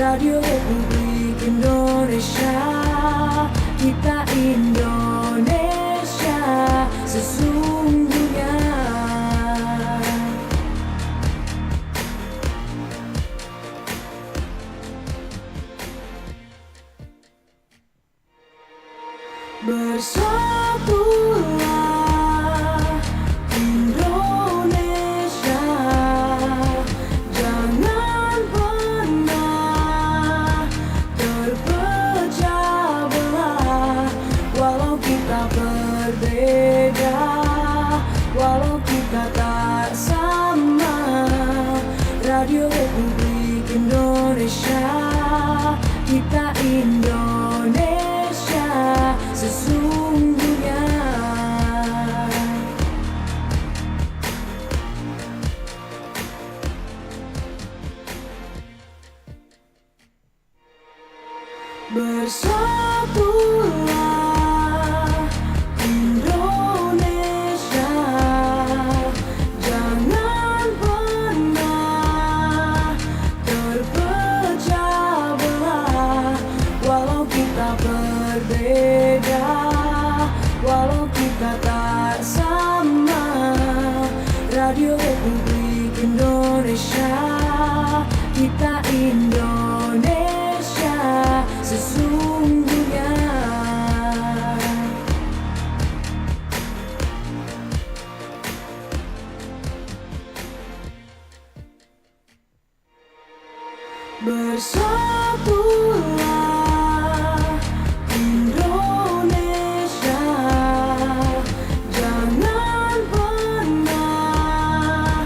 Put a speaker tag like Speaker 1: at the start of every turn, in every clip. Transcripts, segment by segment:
Speaker 1: Radio Republik Indonesia, kita Indonesia sesungguhnya. Bersatulah Indonesia, jangan pernah terpecah belah. Walau kita berbeda, walau kita tak sama, Radio Republik Indonesia, kita Indonesia sesungguhnya. Bersatulah Indonesia, jangan pernah terpecah belah. Walau kita berbeda, walau kita tak sama, Radio Republik Indonesia, kita Indonesia sesungguhnya. Bersatulah Indonesia, jangan pernah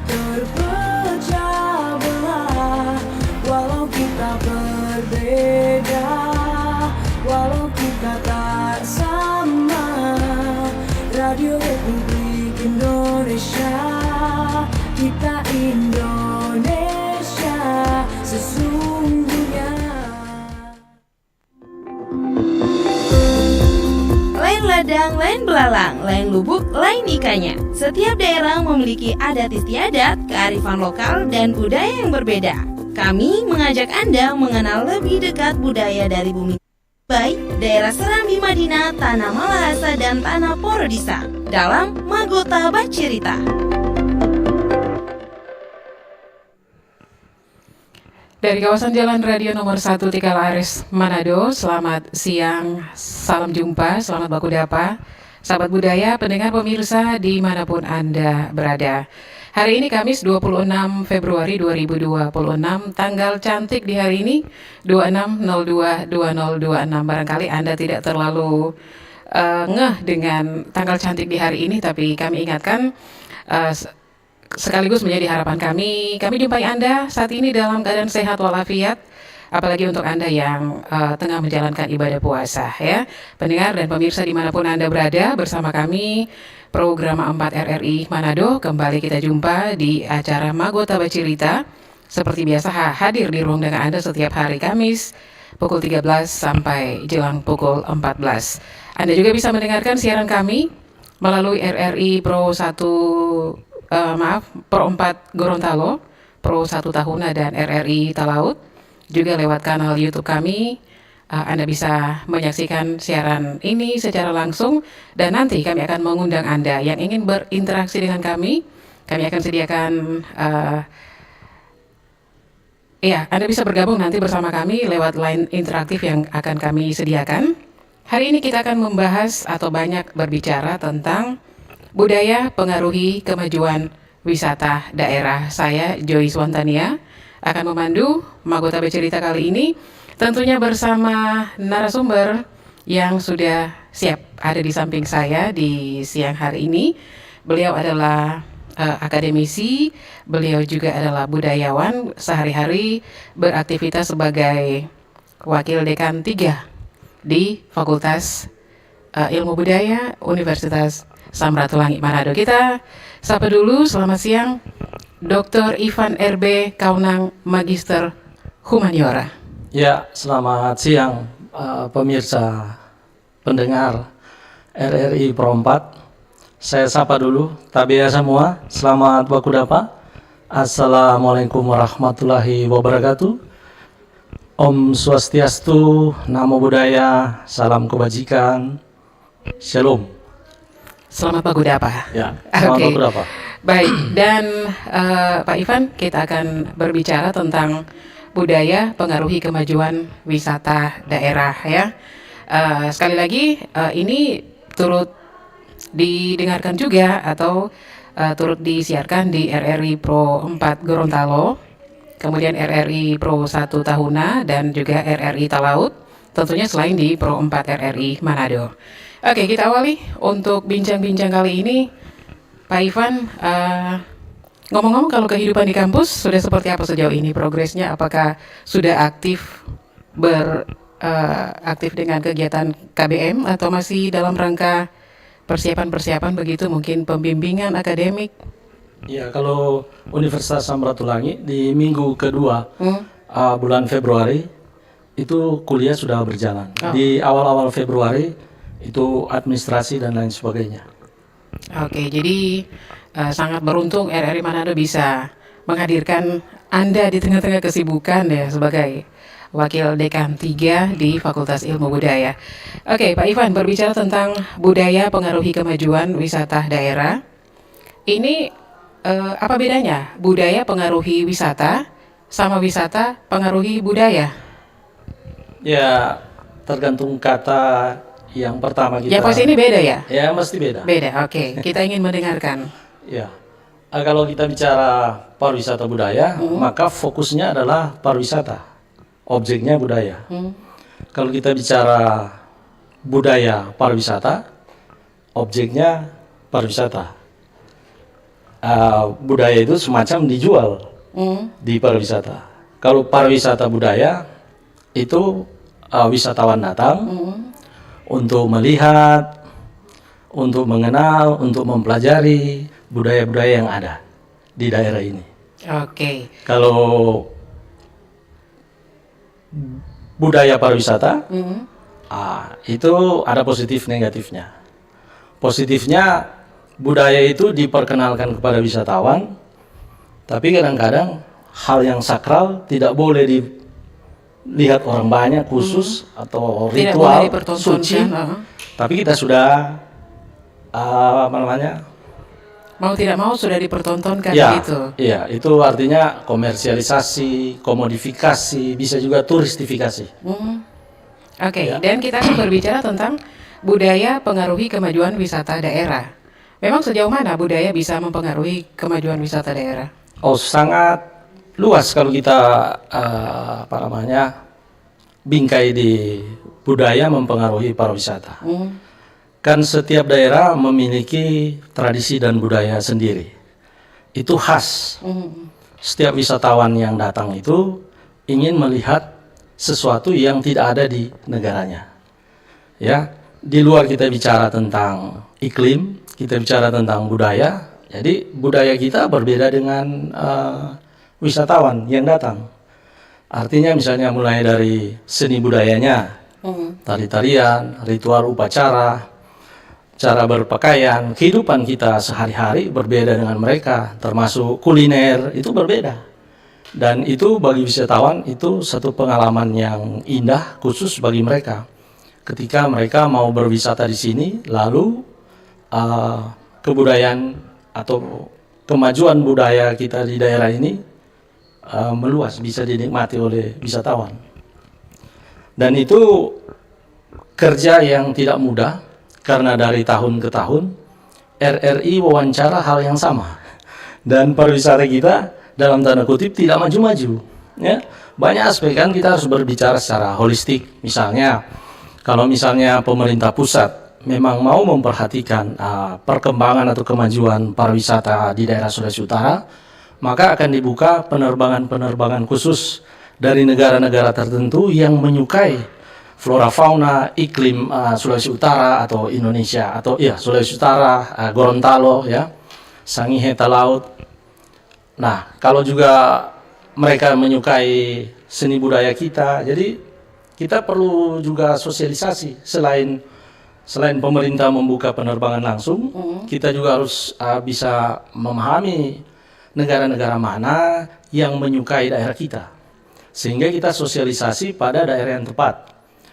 Speaker 1: terpecah belah. Walau kita berbeda, walau kita tak sama, Radio Republik Indonesia, kita Indonesia sesungguhnya.
Speaker 2: Lain ladang, lain belalang, lain lubuk, lain ikannya. Setiap daerah memiliki adat istiadat, kearifan lokal, dan budaya yang berbeda. Kami mengajak Anda mengenal lebih dekat budaya dari bumi baik daerah Serambi Madinah, Tanah Malahasa, dan Tanah Porodisa dalam Magota Bacirita.
Speaker 3: Dari kawasan Jalan Radio nomor 1 Tikalaris, Manado, selamat siang, salam jumpa, selamat baku dapa, sahabat budaya, pendengar pemirsa dimanapun Anda berada. Hari ini Kamis 26 Februari 2026, tanggal cantik di hari ini 26/02/2026. Barangkali Anda tidak terlalu ngeh dengan tanggal cantik di hari ini, tapi kami ingatkan sekaligus menjadi harapan kami jumpai Anda saat ini dalam keadaan sehat walafiat, apalagi untuk Anda yang tengah menjalankan ibadah puasa ya. Pendengar dan pemirsa dimanapun Anda berada, bersama kami program 4 RRI Manado kembali kita jumpa di acara Magota Bacirita. Seperti biasa hadir di ruang dengar Anda setiap hari Kamis pukul 13 sampai jelang pukul 14. Anda juga bisa mendengarkan siaran kami melalui RRI Pro 4 Gorontalo, Pro 1 Tahuna, dan RRI Talaut. Juga lewat kanal YouTube kami, Anda bisa menyaksikan siaran ini secara langsung. Dan nanti kami akan mengundang Anda yang ingin berinteraksi dengan kami. Kami akan sediakan, Anda bisa bergabung nanti bersama kami lewat line interaktif yang akan kami sediakan. Hari ini kita akan membahas atau banyak berbicara tentang budaya pengaruhi kemajuan wisata daerah. Saya Joyce Wantania akan memandu Magota Bacirita kali ini, tentunya bersama narasumber yang sudah siap ada di samping saya di siang hari ini. Beliau adalah akademisi, beliau juga adalah budayawan, sehari-hari beraktivitas sebagai wakil dekan 3 di Fakultas Ilmu Budaya Universitas Samratulangi Manado. Kita sapa dulu, selamat siang Dr. Ivan RB Kaunang, Magister Humaniora.
Speaker 4: Ya, selamat siang pemirsa pendengar RRI Pro 4. Saya sapa dulu, tabia semua, selamat waktu dapa. Assalamualaikum warahmatullahi wabarakatuh. Om Swastiastu, Namo Buddhaya, salam kebajikan, Shalom.
Speaker 3: Selamat Pagudapa.
Speaker 4: Ya, selamat
Speaker 3: Oke.
Speaker 4: Pagudapa.
Speaker 3: Baik, dan Pak Ivan, kita akan berbicara tentang budaya pengaruhi kemajuan wisata daerah ya. Sekali lagi, ini turut didengarkan juga atau turut disiarkan di RRI Pro 4 Gorontalo, kemudian RRI Pro 1 Tahuna, dan juga RRI Talaut, tentunya selain di Pro 4 RRI Manado. Oke, kita awali untuk bincang-bincang kali ini. Pak Ivan, ngomong-ngomong kalau kehidupan di kampus sudah seperti apa sejauh ini progresnya? Apakah sudah aktif aktif dengan kegiatan KBM atau masih dalam rangka persiapan-persiapan begitu, mungkin pembimbingan akademik?
Speaker 4: Ya, kalau Universitas Samratulangi di minggu kedua bulan Februari itu kuliah sudah berjalan. Di awal-awal Februari itu administrasi dan lain sebagainya.
Speaker 3: Oke, jadi sangat beruntung RRI Manado bisa menghadirkan Anda di tengah-tengah kesibukan ya sebagai Wakil Dekan 3 di Fakultas Ilmu Budaya. Oke, Pak Ivan, berbicara tentang budaya pengaruhi kemajuan wisata daerah. Ini apa bedanya? Budaya pengaruhi wisata sama wisata pengaruhi budaya?
Speaker 4: Ya, tergantung kata yang pertama kita.
Speaker 3: Ya, pos ini beda ya?
Speaker 4: Ya, mesti beda.
Speaker 3: Beda, oke. Kita ingin mendengarkan.
Speaker 4: Ya, kalau kita bicara pariwisata budaya, maka fokusnya adalah pariwisata, objeknya budaya. Kalau kita bicara budaya pariwisata, objeknya pariwisata. Budaya itu semacam dijual di pariwisata. Kalau pariwisata budaya itu wisatawan datang untuk melihat, untuk mengenal, untuk mempelajari budaya-budaya yang ada di daerah ini.
Speaker 3: Oke.
Speaker 4: Kalau budaya pariwisata, itu ada positif negatifnya. Positifnya, budaya itu diperkenalkan kepada wisatawan, tapi kadang-kadang hal yang sakral tidak boleh dilihat orang banyak khusus atau
Speaker 3: Tidak
Speaker 4: ritual
Speaker 3: boleh dipertontonkan,
Speaker 4: suci. Tapi kita sudah apa namanya?
Speaker 3: Mau tidak mau sudah dipertontonkan
Speaker 4: Ya,
Speaker 3: gitu.
Speaker 4: iya, itu artinya komersialisasi, komodifikasi, bisa juga turistifikasi.
Speaker 3: Oke,
Speaker 4: Ya.
Speaker 3: dan kita akan berbicara tentang budaya pengaruhi kemajuan wisata daerah. Memang sejauh mana budaya bisa mempengaruhi kemajuan wisata daerah?
Speaker 4: Oh, sangat luas kalau kita bingkai di budaya mempengaruhi pariwisata. Kan setiap daerah memiliki tradisi dan budaya sendiri. Itu khas. Setiap wisatawan yang datang itu ingin melihat sesuatu yang tidak ada di negaranya. Ya, di luar kita bicara tentang iklim, kita bicara tentang budaya. Jadi budaya kita berbeda dengan wisatawan yang datang. Artinya misalnya mulai dari seni budayanya, tari-tarian, ritual upacara, cara berpakaian, kehidupan kita sehari-hari berbeda dengan mereka, termasuk kuliner itu berbeda. Dan itu bagi wisatawan itu satu pengalaman yang indah khusus bagi mereka. Ketika mereka mau berwisata di sini, lalu kebudayaan atau kemajuan budaya kita di daerah ini meluas, bisa dinikmati oleh wisatawan. Dan itu kerja yang tidak mudah. Karena dari tahun ke tahun RRI wawancara hal yang sama dan pariwisata kita dalam tanda kutip tidak maju-maju. Ya, banyak aspek kan kita harus berbicara secara holistik. Misalnya, kalau misalnya pemerintah pusat memang mau memperhatikan perkembangan atau kemajuan pariwisata di daerah Sulawesi Utara, maka akan dibuka penerbangan-penerbangan khusus dari negara-negara tertentu yang menyukai flora fauna iklim Sulawesi Utara atau Indonesia atau Sulawesi Utara, Gorontalo ya, Sangihe Talaut. Nah, kalau juga mereka menyukai seni budaya kita, jadi kita perlu juga sosialisasi. Selain pemerintah membuka penerbangan langsung, kita juga harus bisa memahami negara-negara mana yang menyukai daerah kita. sehingga kita sosialisasi pada daerah yang tepat.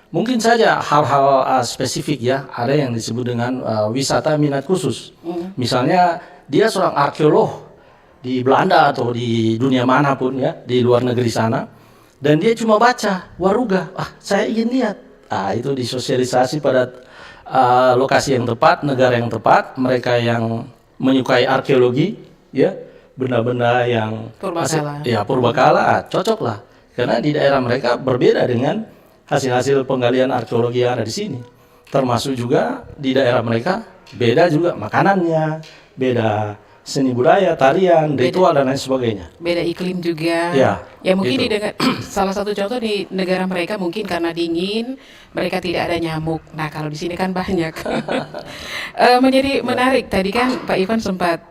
Speaker 4: Mungkin saja hal-hal spesifik ya, ada yang disebut dengan wisata minat khusus. Misalnya dia seorang arkeolog di Belanda atau di dunia manapun ya, di luar negeri sana, dan dia cuma baca Waruga, saya ingin lihat. Itu disosialisasi pada lokasi yang tepat, negara yang tepat, mereka yang menyukai arkeologi ya, benda-benda yang purbakala, cocok lah, karena di daerah mereka berbeda dengan hasil-hasil penggalian arkeologi yang ada di sini. Termasuk juga di daerah mereka beda juga makanannya, beda seni budaya, tarian, ritual dan lain sebagainya.
Speaker 3: Beda iklim juga. Ya mungkin
Speaker 4: gitu.
Speaker 3: Salah satu contoh di negara mereka mungkin karena dingin, mereka tidak ada nyamuk. Nah kalau di sini kan banyak. Menjadi menarik. Tadi kan Pak Ivan sempat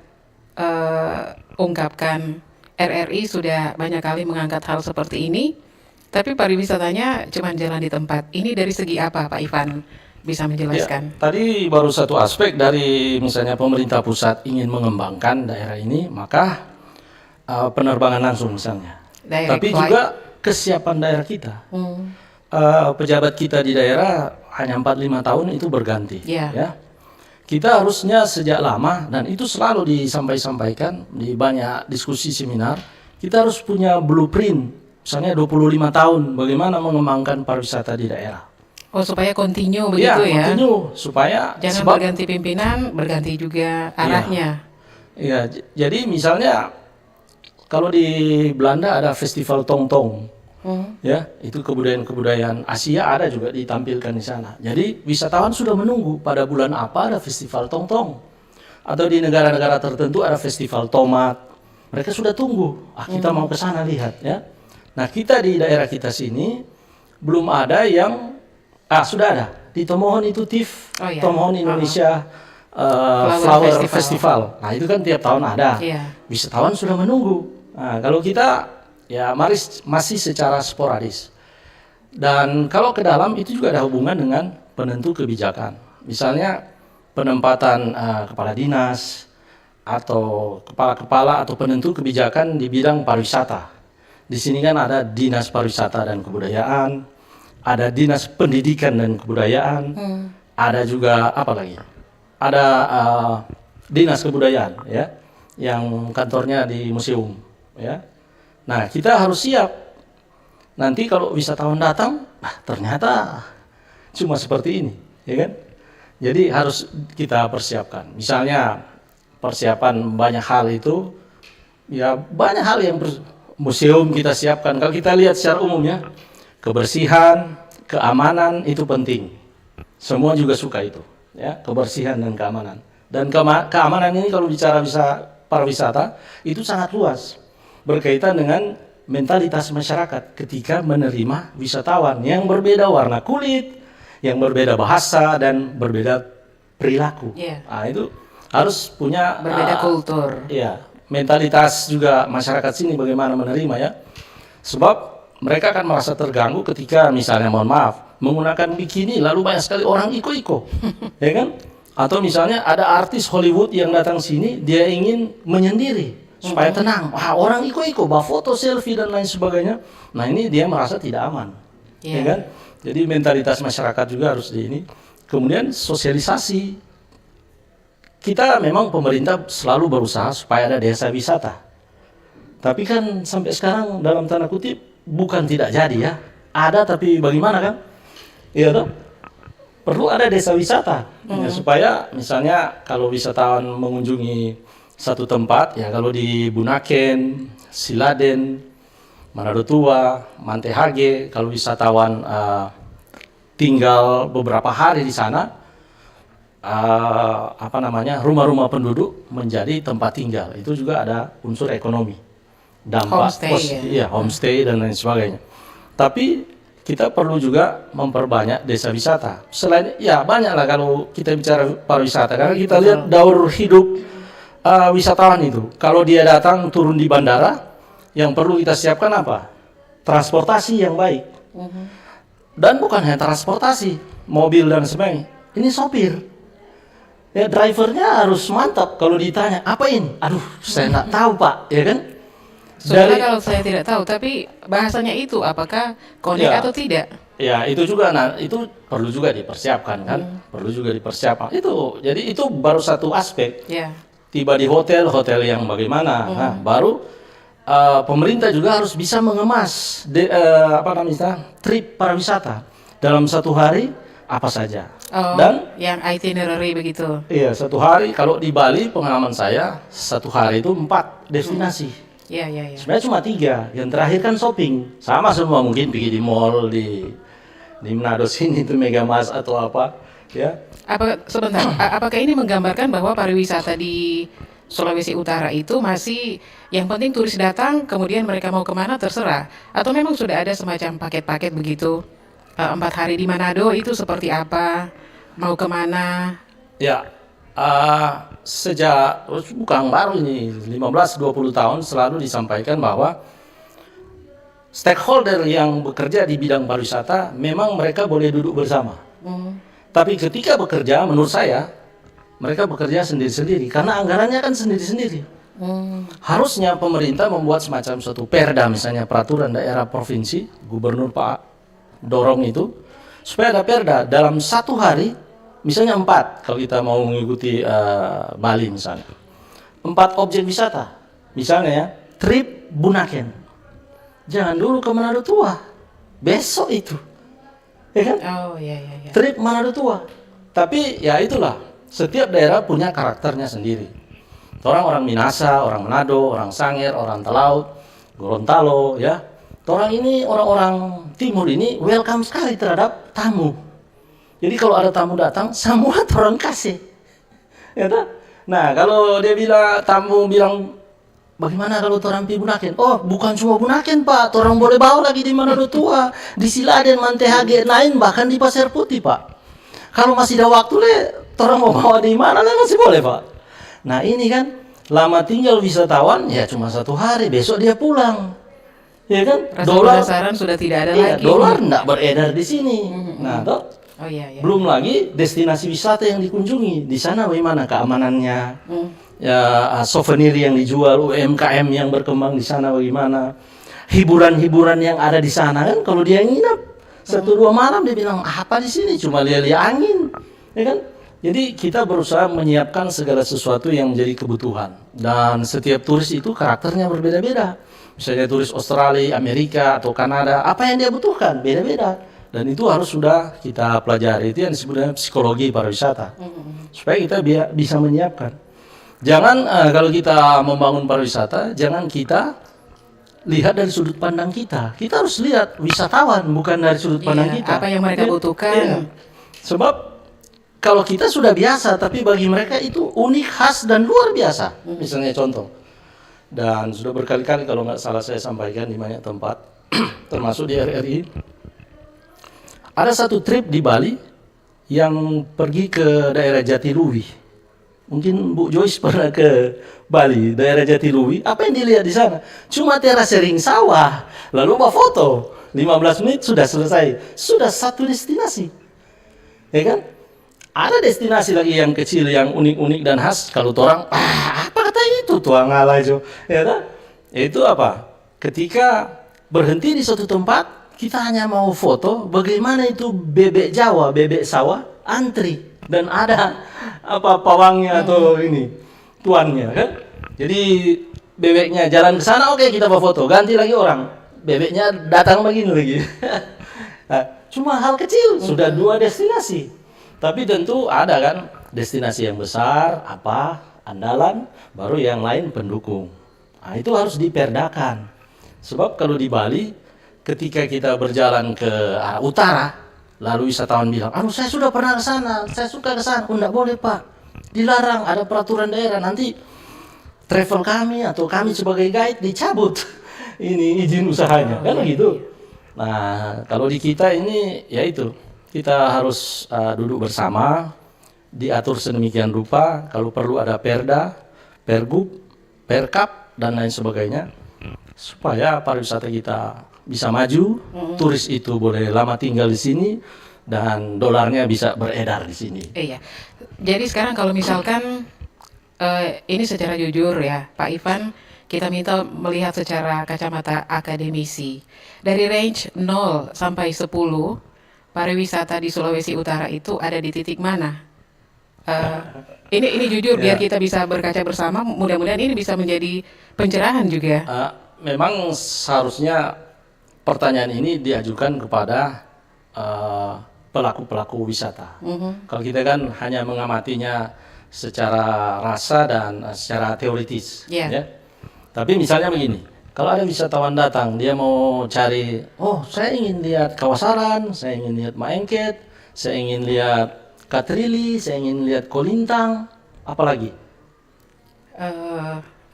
Speaker 3: ungkapkan RRI sudah banyak kali mengangkat hal seperti ini. Tapi pariwisatanya cuma jalan di tempat. Ini dari segi apa Pak Ivan bisa menjelaskan?
Speaker 4: Ya, tadi baru satu aspek dari misalnya pemerintah pusat ingin mengembangkan daerah ini, maka penerbangan langsung misalnya. Tapi juga kesiapan daerah kita. Pejabat kita di daerah hanya 4-5 tahun itu berganti. Ya. Kita harusnya sejak lama, dan itu selalu disampaikan di banyak diskusi seminar, kita harus punya blueprint. Misalnya 25 tahun bagaimana mengembangkan pariwisata di daerah.
Speaker 3: Supaya continue begitu ya.
Speaker 4: Continue supaya
Speaker 3: jangan berganti pimpinan, berganti juga arahnya.
Speaker 4: Iya, jadi misalnya kalau di Belanda ada festival tong-tong. Ya, itu kebudayaan Asia ada juga ditampilkan di sana. Jadi wisatawan sudah menunggu pada bulan apa ada festival tong-tong. Atau di negara-negara tertentu ada festival tomat. Mereka sudah tunggu. Kita mau ke sana lihat ya. Nah, kita di daerah kita sini belum ada yang sudah ada di Tomohon itu TIF, Tomohon Indonesia Flower Festival. Nah, itu kan tiap tahun ada. Wisatawan sudah menunggu. Nah, kalau kita ya masih secara sporadis. Dan kalau ke dalam itu juga ada hubungan dengan penentu kebijakan. Misalnya penempatan kepala dinas atau kepala-kepala atau penentu kebijakan di bidang pariwisata. Di sini kan ada Dinas Pariwisata dan Kebudayaan, ada Dinas Pendidikan dan Kebudayaan, ada juga apa lagi? Ada Dinas Kebudayaan ya, yang kantornya di museum ya. Nah, kita harus siap. Nanti kalau wisatawan datang, ternyata cuma seperti ini, ya kan? Jadi harus kita persiapkan. Misalnya persiapan banyak hal itu, ya banyak hal yang museum kita siapkan. Kalau kita lihat secara umumnya, kebersihan, keamanan itu penting. Semua juga suka itu, ya, kebersihan dan keamanan. Dan keamanan ini kalau bicara pariwisata itu sangat luas, berkaitan dengan mentalitas masyarakat ketika menerima wisatawan yang berbeda warna kulit, yang berbeda bahasa dan berbeda perilaku. Nah, itu harus punya
Speaker 3: berbeda kultur.
Speaker 4: Ya. Mentalitas juga masyarakat sini bagaimana menerima ya. Sebab mereka akan merasa terganggu ketika misalnya mohon maaf menggunakan bikini lalu banyak sekali orang iko-iko. Ya kan? Atau misalnya ada artis Hollywood yang datang sini, dia ingin menyendiri supaya tenang. Orang iko-iko, bawa foto, selfie dan lain sebagainya. Nah, ini dia merasa tidak aman. Ya kan? Jadi mentalitas masyarakat juga harus di ini. Kemudian sosialisasi. Kita memang pemerintah selalu berusaha supaya ada desa wisata. Tapi kan sampai sekarang dalam tanda kutip bukan tidak jadi ya. Ada tapi bagaimana kan? Iya toh? Perlu ada desa wisata. Ya, supaya misalnya kalau wisatawan mengunjungi satu tempat, ya kalau di Bunaken, Siladen, Manado Tua, Mantehage, kalau wisatawan tinggal beberapa hari di sana, rumah-rumah penduduk menjadi tempat tinggal. Itu juga ada unsur ekonomi, dampak homestay dan lain sebagainya. Tapi kita perlu juga memperbanyak desa wisata. Selain ya banyaklah kalau kita bicara pariwisata, karena kita lihat daur hidup wisatawan itu. Kalau dia datang turun di bandara, yang perlu kita siapkan apa? Transportasi yang baik. Dan bukan hanya transportasi, mobil dan sebagainya. Ini sopir. Ya, drivernya harus mantap. Kalau ditanya, apa ini? Aduh, saya nggak tahu Pak, ya kan?
Speaker 3: Soalnya kalau saya tidak tahu, tapi bahasanya itu apakah connect
Speaker 4: Ya.
Speaker 3: atau tidak?
Speaker 4: Ya itu juga, nah itu perlu juga dipersiapkan kan, perlu juga dipersiapkan. Jadi itu baru satu aspek.
Speaker 3: Ya.
Speaker 4: Tiba di hotel yang bagaimana, nah, baru pemerintah juga harus bisa mengemas trip pariwisata dalam satu hari apa saja.
Speaker 3: Oh,
Speaker 4: Dan
Speaker 3: yang itinerary begitu.
Speaker 4: iya, satu hari kalau di Bali pengalaman saya satu hari itu 4 destinasi.
Speaker 3: Ya, ya, ya.
Speaker 4: Sebenarnya cuma 3, yang terakhir kan shopping, sama semua, mungkin pergi di mall di Manado sini itu Megamas atau apa, ya.
Speaker 3: Apakah ini menggambarkan bahwa pariwisata di Sulawesi Utara itu masih yang penting turis datang, kemudian mereka mau kemana terserah, atau memang sudah ada semacam paket-paket begitu? 4 hari di Manado itu seperti apa, mau kemana?
Speaker 4: Ya, sejak bukan baru ini 15-20 tahun selalu disampaikan bahwa stakeholder yang bekerja di bidang pariwisata memang mereka boleh duduk bersama. Tapi ketika bekerja, menurut saya mereka bekerja sendiri-sendiri karena anggarannya kan sendiri-sendiri. Harusnya pemerintah membuat semacam suatu perda, misalnya peraturan daerah provinsi, gubernur Pak dorong itu supaya ada perda dalam satu hari, misalnya 4 kalau kita mau mengikuti Bali misalnya, 4 objek wisata, misalnya ya, trip Bunaken, jangan dulu ke Manado Tua, besok itu, ya kan?
Speaker 3: Oh, ya, ya, ya.
Speaker 4: Trip Manado Tua, tapi ya itulah, setiap daerah punya karakternya sendiri. Orang Minasa, orang Manado, orang Sangir, orang Talaut, Gorontalo, ya. Orang ini, orang-orang timur ini welcome sekali terhadap tamu. Jadi kalau ada tamu datang, semua orang kasih. Ya tak? Nah, kalau dia tamu bilang, bagaimana kalau orang pi Bunaken? Oh, bukan cuma Bunaken, Pak. Orang boleh bawa lagi di Manado Tua, di Siladen, Mantehage, lain bahkan di Pasir Putih, Pak. Kalau masih ada waktu, orang mau bawa di mana, masih boleh, Pak. Nah, ini kan lama tinggal wisatawan, ya cuma 1 hari, besok dia pulang. Ya kan?
Speaker 3: Rasa
Speaker 4: Dolar
Speaker 3: penasaran sudah tidak ada
Speaker 4: iya,
Speaker 3: lagi.
Speaker 4: dolar enggak beredar di sini. Nah, toh,
Speaker 3: Oh, iya, ya.
Speaker 4: belum lagi destinasi wisata yang dikunjungi. Di sana bagaimana keamanannya? Ya, souvenir yang dijual, UMKM yang berkembang di sana bagaimana? Hiburan-hiburan yang ada di sana kan, kalau dia nginap 1-2 malam dia bilang apa di sini? Cuma lihat-lihat angin, ya kan? Jadi kita berusaha menyiapkan segala sesuatu yang menjadi kebutuhan. Dan setiap turis itu karakternya berbeda-beda. Misalnya turis Australia, Amerika, atau Kanada, apa yang dia butuhkan beda-beda. Dan itu harus sudah kita pelajari. Itu yang disebutnya psikologi pariwisata. Supaya kita bisa menyiapkan. Jangan kalau kita membangun pariwisata, jangan kita lihat dari sudut pandang kita. Kita harus lihat wisatawan, bukan dari sudut pandang
Speaker 3: Iya,
Speaker 4: kita.
Speaker 3: apa yang mereka butuhkan.
Speaker 4: Iya. Sebab kalau kita sudah biasa, tapi bagi mereka itu unik, khas, dan luar biasa. Misalnya contoh. Dan sudah berkali-kali kalau nggak salah saya sampaikan di banyak tempat, termasuk di RRI. Ada satu trip di Bali yang pergi ke daerah Jatiluwi. Mungkin Bu Joyce pernah ke Bali, daerah Jatiluwi. Apa yang dilihat di sana? Cuma teras sering sawah, lalu bawa foto. 15 menit sudah selesai. Sudah satu destinasi. Ya kan? Ada destinasi lagi yang kecil, yang unik-unik dan khas. Kalau orang, apa kata itu? Tuang ngalah itu. Ya kan? Itu apa? Ketika berhenti di suatu tempat, kita hanya mau foto. Bagaimana itu bebek Jawa, bebek sawah, antri. Dan ada apa pawangnya atau ini tuannya kan. Jadi bebeknya jalan ke sana, oke kita bawa foto. Ganti lagi orang, bebeknya datang begini lagi. Nah, cuma hal kecil sudah 2 destinasi. Tapi tentu ada kan destinasi yang besar, apa andalan, baru yang lain pendukung. Nah, itu harus diperdakan. Sebab kalau di Bali, ketika kita berjalan ke arah utara, lalu wisatawan bilang, aduh saya sudah pernah ke sana, saya suka ke sana. Oh, enggak boleh Pak, dilarang, ada peraturan daerah, nanti travel kami atau kami sebagai guide dicabut ini izin usahanya, kan begitu. Nah, kalau di kita ini, ya itu, kita harus duduk bersama, diatur sedemikian rupa, kalau perlu ada perda, pergub, perkap, dan lain sebagainya, supaya pariwisata kita bisa maju, turis itu boleh lama tinggal di sini, dan dolarnya bisa beredar di sini.
Speaker 3: Iya. Jadi sekarang kalau misalkan ini secara jujur ya, Pak Ivan, kita minta melihat secara kacamata akademisi. Dari range 0 sampai 10, pariwisata di Sulawesi Utara itu ada di titik mana? Ini jujur biar kita bisa berkaca bersama, mudah-mudahan ini bisa menjadi pencerahan juga.
Speaker 4: Memang seharusnya pertanyaan ini diajukan kepada pelaku-pelaku wisata. Kalau kita kan hanya mengamatinya secara rasa dan secara teoritis.
Speaker 3: Yeah.
Speaker 4: Ya. Tapi misalnya begini, kalau ada wisatawan datang, dia mau cari, oh saya ingin lihat Kawasaran, saya ingin lihat Maengket, saya ingin lihat Katrili, saya ingin lihat Kolintang, apalagi?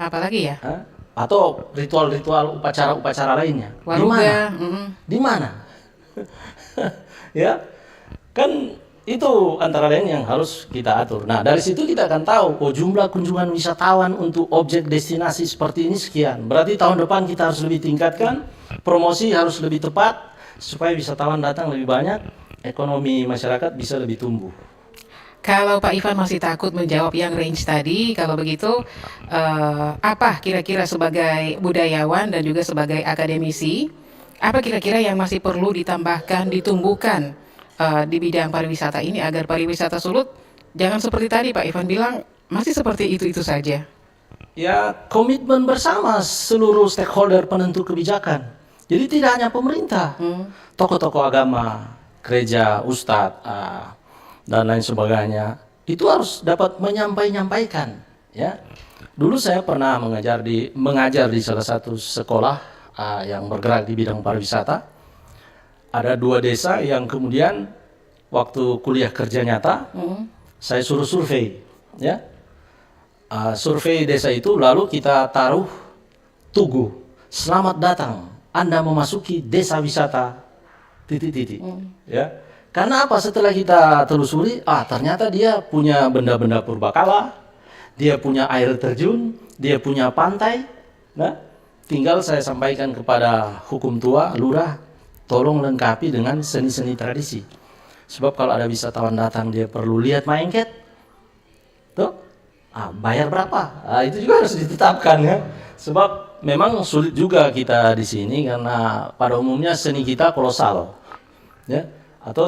Speaker 3: Apalagi ya?
Speaker 4: Hah? Atau ritual-ritual upacara-upacara lainnya.
Speaker 3: Waruga.
Speaker 4: Di mana? Ya, kan itu antara lain yang harus kita atur. Nah, dari situ kita akan tahu, oh jumlah kunjungan wisatawan untuk objek destinasi seperti ini sekian. Berarti tahun depan kita harus lebih tingkatkan, promosi harus lebih tepat, supaya wisatawan datang lebih banyak, ekonomi masyarakat bisa lebih tumbuh.
Speaker 3: Kalau Pak Ivan masih takut menjawab yang range tadi, kalau begitu apa kira-kira sebagai budayawan dan juga sebagai akademisi, apa kira-kira yang masih perlu ditambahkan, ditumbuhkan di bidang pariwisata ini agar pariwisata Sulut jangan seperti tadi Pak Ivan bilang masih seperti itu saja?
Speaker 4: Ya, komitmen bersama seluruh stakeholder penentu kebijakan. Jadi tidak hanya pemerintah, tokoh-tokoh agama, gereja, ustadz, dan lain sebagainya, itu harus dapat menyampaikan. Ya, dulu saya pernah mengajar di salah satu sekolah yang bergerak di bidang pariwisata. Ada 2 desa yang kemudian waktu kuliah kerja nyata, saya suruh survei, ya, survei desa itu, lalu kita taruh tugu, selamat datang, Anda memasuki desa wisata, titik-titik, ya. Karena apa? Setelah kita telusuri, ternyata dia punya benda-benda purbakala, dia punya air terjun, dia punya pantai. Nah, tinggal saya sampaikan kepada hukum tua, lurah, tolong lengkapi dengan seni-seni tradisi. Sebab kalau ada wisatawan datang, dia perlu lihat Maengket, tuh, bayar berapa? Itu juga harus ditetapkan ya. Sebab memang sulit juga kita di sini karena pada umumnya seni kita kolosal, ya. Atau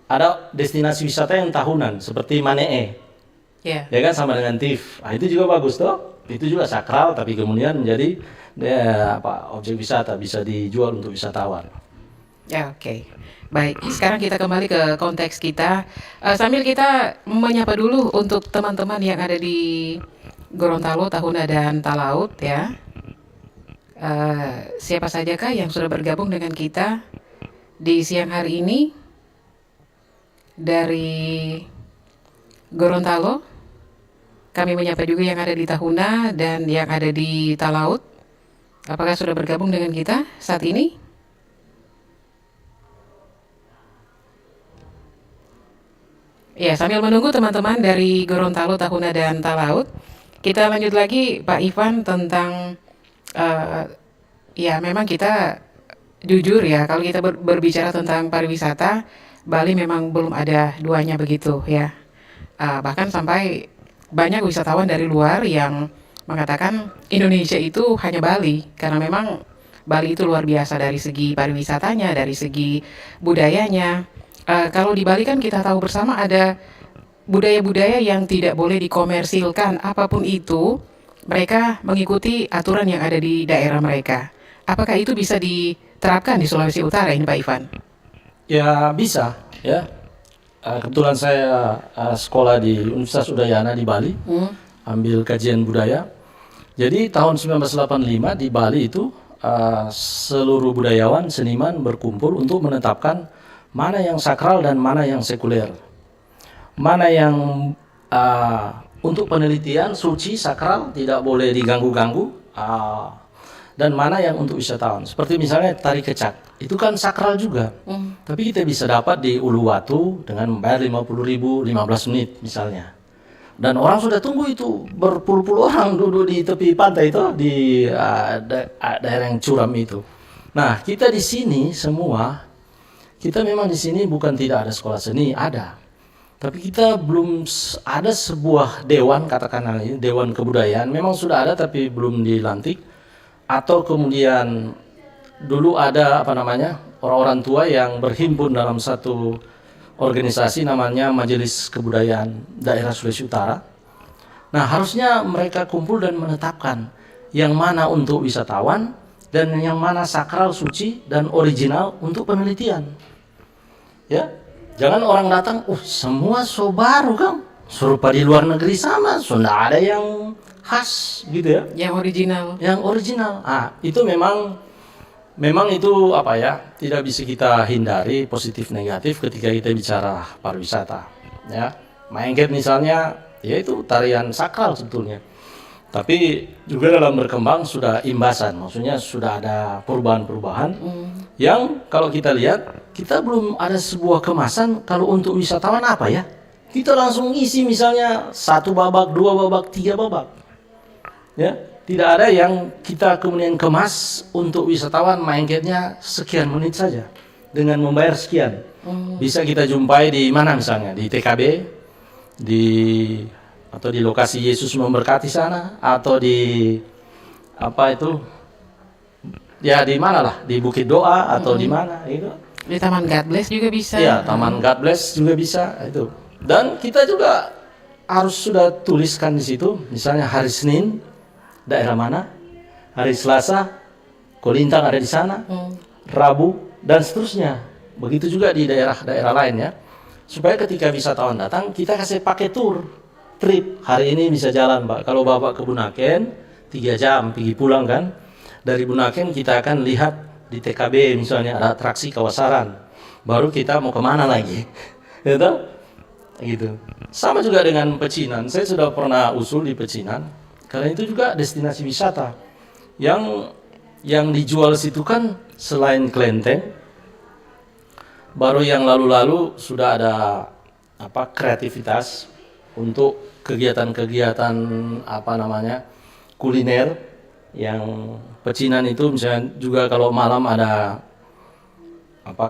Speaker 4: ada destinasi wisata yang tahunan seperti Manee, ya kan, sama dengan TIF. Itu juga bagus toh, itu juga sakral tapi kemudian menjadi objek wisata, bisa dijual untuk wisatawan.
Speaker 3: Ya, oke. Baik, sekarang kita kembali ke konteks kita. Sambil kita menyapa dulu untuk teman-teman yang ada di Gorontalo, Tahuna dan Talaut ya. Siapa sajakah yang sudah bergabung dengan kita di siang hari ini? Dari Gorontalo, kami menyapa juga yang ada di Tahuna dan yang ada di Talaut. Apakah sudah bergabung dengan kita saat ini? Ya, sambil menunggu teman-teman dari Gorontalo, Tahuna dan Talaut, kita lanjut lagi Pak Ivan tentang ya memang kita jujur ya, kalau kita berbicara tentang pariwisata, Bali memang belum ada duanya begitu ya. Bahkan sampai banyak wisatawan dari luar yang mengatakan Indonesia itu hanya Bali, karena memang Bali itu luar biasa dari segi pariwisatanya, dari segi budayanya. Kalau di Bali kan kita tahu bersama ada budaya-budaya yang tidak boleh dikomersilkan, apapun itu mereka mengikuti aturan yang ada di daerah mereka. Apakah itu bisa diterapkan di Sulawesi Utara ini Pak Ivan?
Speaker 4: Ya bisa ya. Kebetulan saya sekolah di Universitas Udayana di Bali, ambil kajian budaya. Jadi tahun 1985 di Bali itu seluruh budayawan, seniman berkumpul untuk menetapkan mana yang sakral dan mana yang sekuler. Mana yang untuk penelitian suci, sakral, tidak boleh diganggu-ganggu, dan mana yang untuk wisatawan. Seperti misalnya tari kecak, itu kan sakral juga. Tapi kita bisa dapat di Uluwatu dengan membayar 50.000 15 menit misalnya. Dan orang sudah tunggu itu, berpuluh-puluh orang duduk di tepi pantai itu, di daerah yang curam itu. Nah, kita di sini semua, kita memang di sini bukan tidak ada sekolah seni, ada. Tapi kita belum ada sebuah dewan, katakanlah ini dewan kebudayaan. Memang sudah ada tapi belum dilantik. Atau kemudian dulu ada orang-orang tua yang berhimpun dalam satu organisasi namanya Majelis Kebudayaan Daerah Sulawesi Utara. Nah, harusnya mereka kumpul dan menetapkan yang mana untuk wisatawan dan yang mana sakral, suci dan original untuk penelitian. Ya, jangan orang datang, semua so baru kan, serupa di luar negeri sama, sudah ada yang khas gitu ya.
Speaker 3: Yang original.
Speaker 4: Yang original. Itu memang itu tidak bisa kita hindari positif negatif ketika kita bicara pariwisata. Ya, Maengket misalnya, yaitu tarian sakral sebetulnya. Tapi juga dalam berkembang sudah imbasan, maksudnya sudah ada perubahan-perubahan yang kalau kita lihat, kita belum ada sebuah kemasan kalau untuk wisatawan apa ya. Kita langsung isi misalnya 1 babak, 2 babak, 3 babak. Ya, tidak ada yang kita kemudian kemas untuk wisatawan Maengketnya sekian menit saja dengan membayar sekian. Bisa kita jumpai di mana misalnya, di TKB, atau di lokasi Yesus memberkati sana, atau di di mana lah, di Bukit Doa atau di mana itu.
Speaker 3: Di Taman God Bless juga bisa.
Speaker 4: Iya, Taman God Bless juga bisa itu. Dan kita juga harus sudah tuliskan di situ, misalnya hari Senin daerah mana, hari Selasa Kolintang ada di sana, Rabu dan seterusnya. Begitu juga di daerah-daerah lain ya. Supaya ketika wisatawan datang, kita kasih pakai trip. Hari ini bisa jalan, Pak. Kalau Bapak ke Bunaken 3 jam pergi pulang kan. Dari Bunaken kita akan lihat di TKB misalnya ada atraksi kawasaran. Baru kita mau kemana lagi. Gitu. Sama juga dengan Pecinan. Saya sudah pernah usul di Pecinan. Karena itu juga destinasi wisata. Yang dijual situ kan selain kelenteng, baru yang lalu-lalu sudah ada kreativitas untuk kegiatan-kegiatan kuliner yang Pecinan itu, misalnya juga kalau malam ada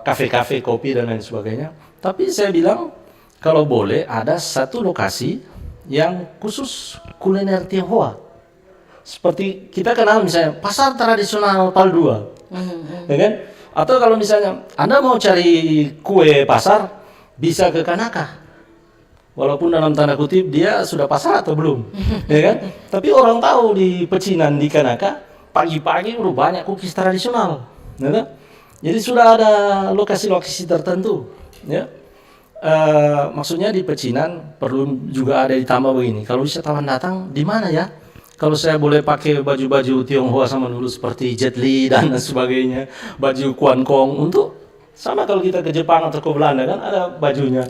Speaker 4: kafe-kafe kopi dan lain sebagainya. Tapi saya bilang kalau boleh ada satu lokasi yang khusus kuliner Tionghoa. Seperti kita kenal misalnya pasar tradisional Paldua, ya kan? Atau kalau misalnya Anda mau cari kue pasar, bisa ke Kanaka. Walaupun dalam tanda kutip dia sudah pasar atau belum, ya kan? Tapi orang tahu di Pecinan, di Kanaka, pagi-pagi udah banyak cookies tradisional, ya kan? Jadi sudah ada lokasi-lokasi tertentu, ya. Maksudnya di Pecinan perlu juga ada ditambah begini. Kalau wisatawan datang, di mana ya? Kalau saya boleh pakai baju-baju Tionghoa sama dulu seperti Jet Li dan sebagainya, baju Kuan Kong untuk sama kalau kita ke Jepang atau ke Belanda kan ada bajunya,